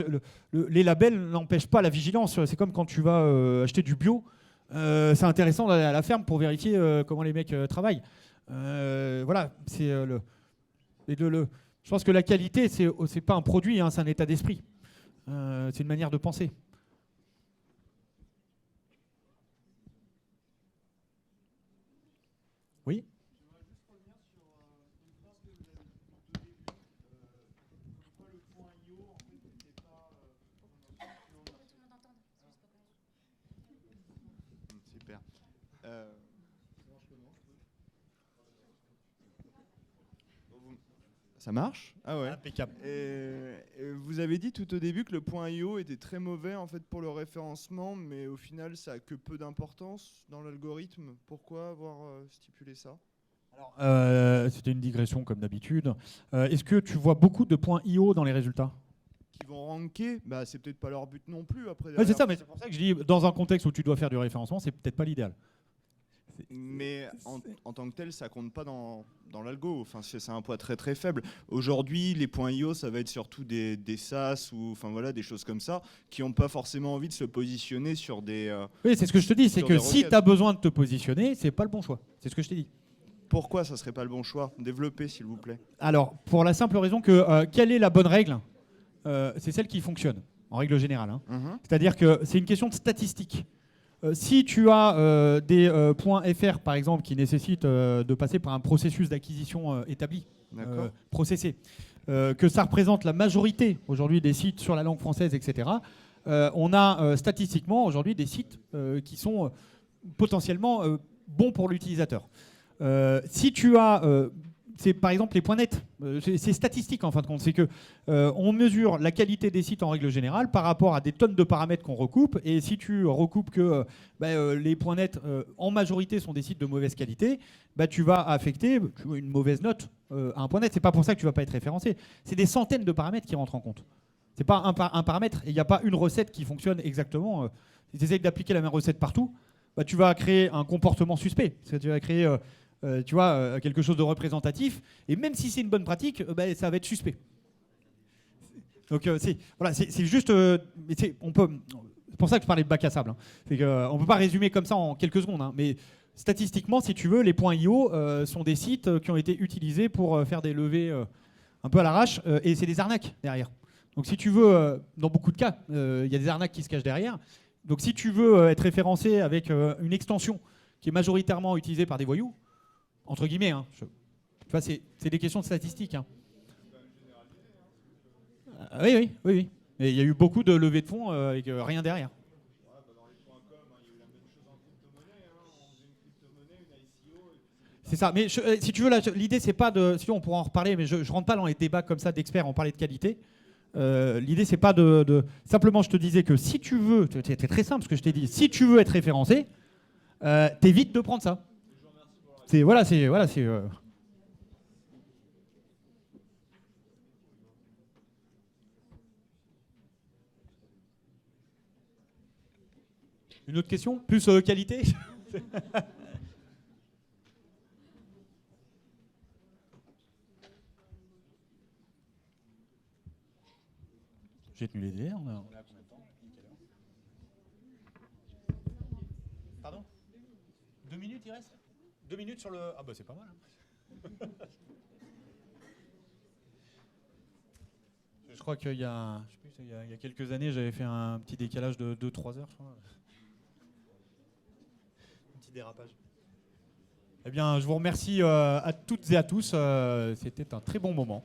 A: les labels n'empêchent pas la vigilance. C'est comme quand tu vas acheter du bio. C'est intéressant d'aller à la ferme pour vérifier comment les mecs travaillent. Voilà, je pense que la qualité, c'est pas un produit, hein, c'est un état d'esprit. C'est une manière de penser. Oui.
C: Super. Ça marche? Ah ouais.
A: Impeccable.
C: Vous avez dit tout au début que le point .io était très mauvais en fait pour le référencement, mais au final ça a que peu d'importance dans l'algorithme. Pourquoi avoir stipulé ça?
A: Alors, c'était une digression comme d'habitude. Est-ce que tu vois beaucoup de points .io dans les résultats?
C: Qui vont ranker, bah, c'est peut-être pas leur but non plus après.
A: Ouais, c'est ça, mais c'est pour ça que je dis, dans un contexte où tu dois faire du référencement, c'est peut-être pas l'idéal.
C: Mais en tant que tel, ça compte pas dans l'algo. Enfin, c'est un poids très très faible. Aujourd'hui, les points .io, ça va être surtout des SaaS ou enfin voilà des choses comme ça qui n'ont pas forcément envie de se positionner sur des.
A: Oui, c'est ce que je te dis, c'est que si tu as besoin de te positionner, c'est pas le bon choix. C'est ce que je t'ai dit.
C: Pourquoi ça serait pas le bon choix? Développez, s'il vous plaît.
A: Alors, pour la simple raison que quelle est la bonne règle? C'est celle qui fonctionne, en règle générale. Hein. C'est-à-dire que c'est une question de statistique. Si tu as des points .fr, par exemple, qui nécessitent de passer par un processus d'acquisition établi, processé, que ça représente la majorité aujourd'hui des sites sur la langue française, etc., on a statistiquement aujourd'hui des sites qui sont potentiellement bons pour l'utilisateur. Si tu as... c'est par exemple les points nets. C'est statistique en fin de compte. C'est que on mesure la qualité des sites en règle générale par rapport à des tonnes de paramètres qu'on recoupe. Et si tu recoupes que les points nets en majorité sont des sites de mauvaise qualité, tu vas affecter une mauvaise note à un point net. C'est pas pour ça que tu vas pas être référencé. C'est des centaines de paramètres qui rentrent en compte. C'est pas un paramètre. Et il n'y a pas une recette qui fonctionne exactement. Si tu essayes d'appliquer la même recette partout, bah, tu vas créer un comportement suspect. Parce que tu vas créer quelque chose de représentatif. Et même si c'est une bonne pratique, bah, ça va être suspect. Donc c'est juste. C'est pour ça que je parlais de bac à sable. Hein. On ne peut pas résumer comme ça en quelques secondes. Hein. Mais statistiquement, si tu veux, les points IO sont des sites qui ont été utilisés pour faire des levées un peu à l'arrache. Et c'est des arnaques derrière. Donc si tu veux, dans beaucoup de cas, il y a des arnaques qui se cachent derrière. Donc si tu veux être référencé avec une extension qui est majoritairement utilisée par des voyous, entre guillemets, hein, c'est des questions de statistiques. Hein. Oui. Et il y a eu beaucoup de levées de fonds avec rien derrière. C'est ça. Mais si tu veux, l'idée, c'est pas de. Si on pourra en reparler, mais je rentre pas dans les débats comme ça d'experts, on parlait de qualité. L'idée, c'est pas de. Simplement, je te disais que si tu veux. C'était très simple ce que je t'ai dit. Si tu veux être référencé, t'évites de prendre ça. Voilà. Une autre question? Plus qualité? J'ai tenu les délais. On est à combien de temps? Pardon? 2 minutes il reste? 2 minutes sur le... Ah bah c'est pas mal. Hein. Je crois qu'il y a... il y a quelques années, j'avais fait un petit décalage de 2-3 heures, je crois. Un petit dérapage. Eh bien, je vous remercie à toutes et à tous. C'était un très bon moment.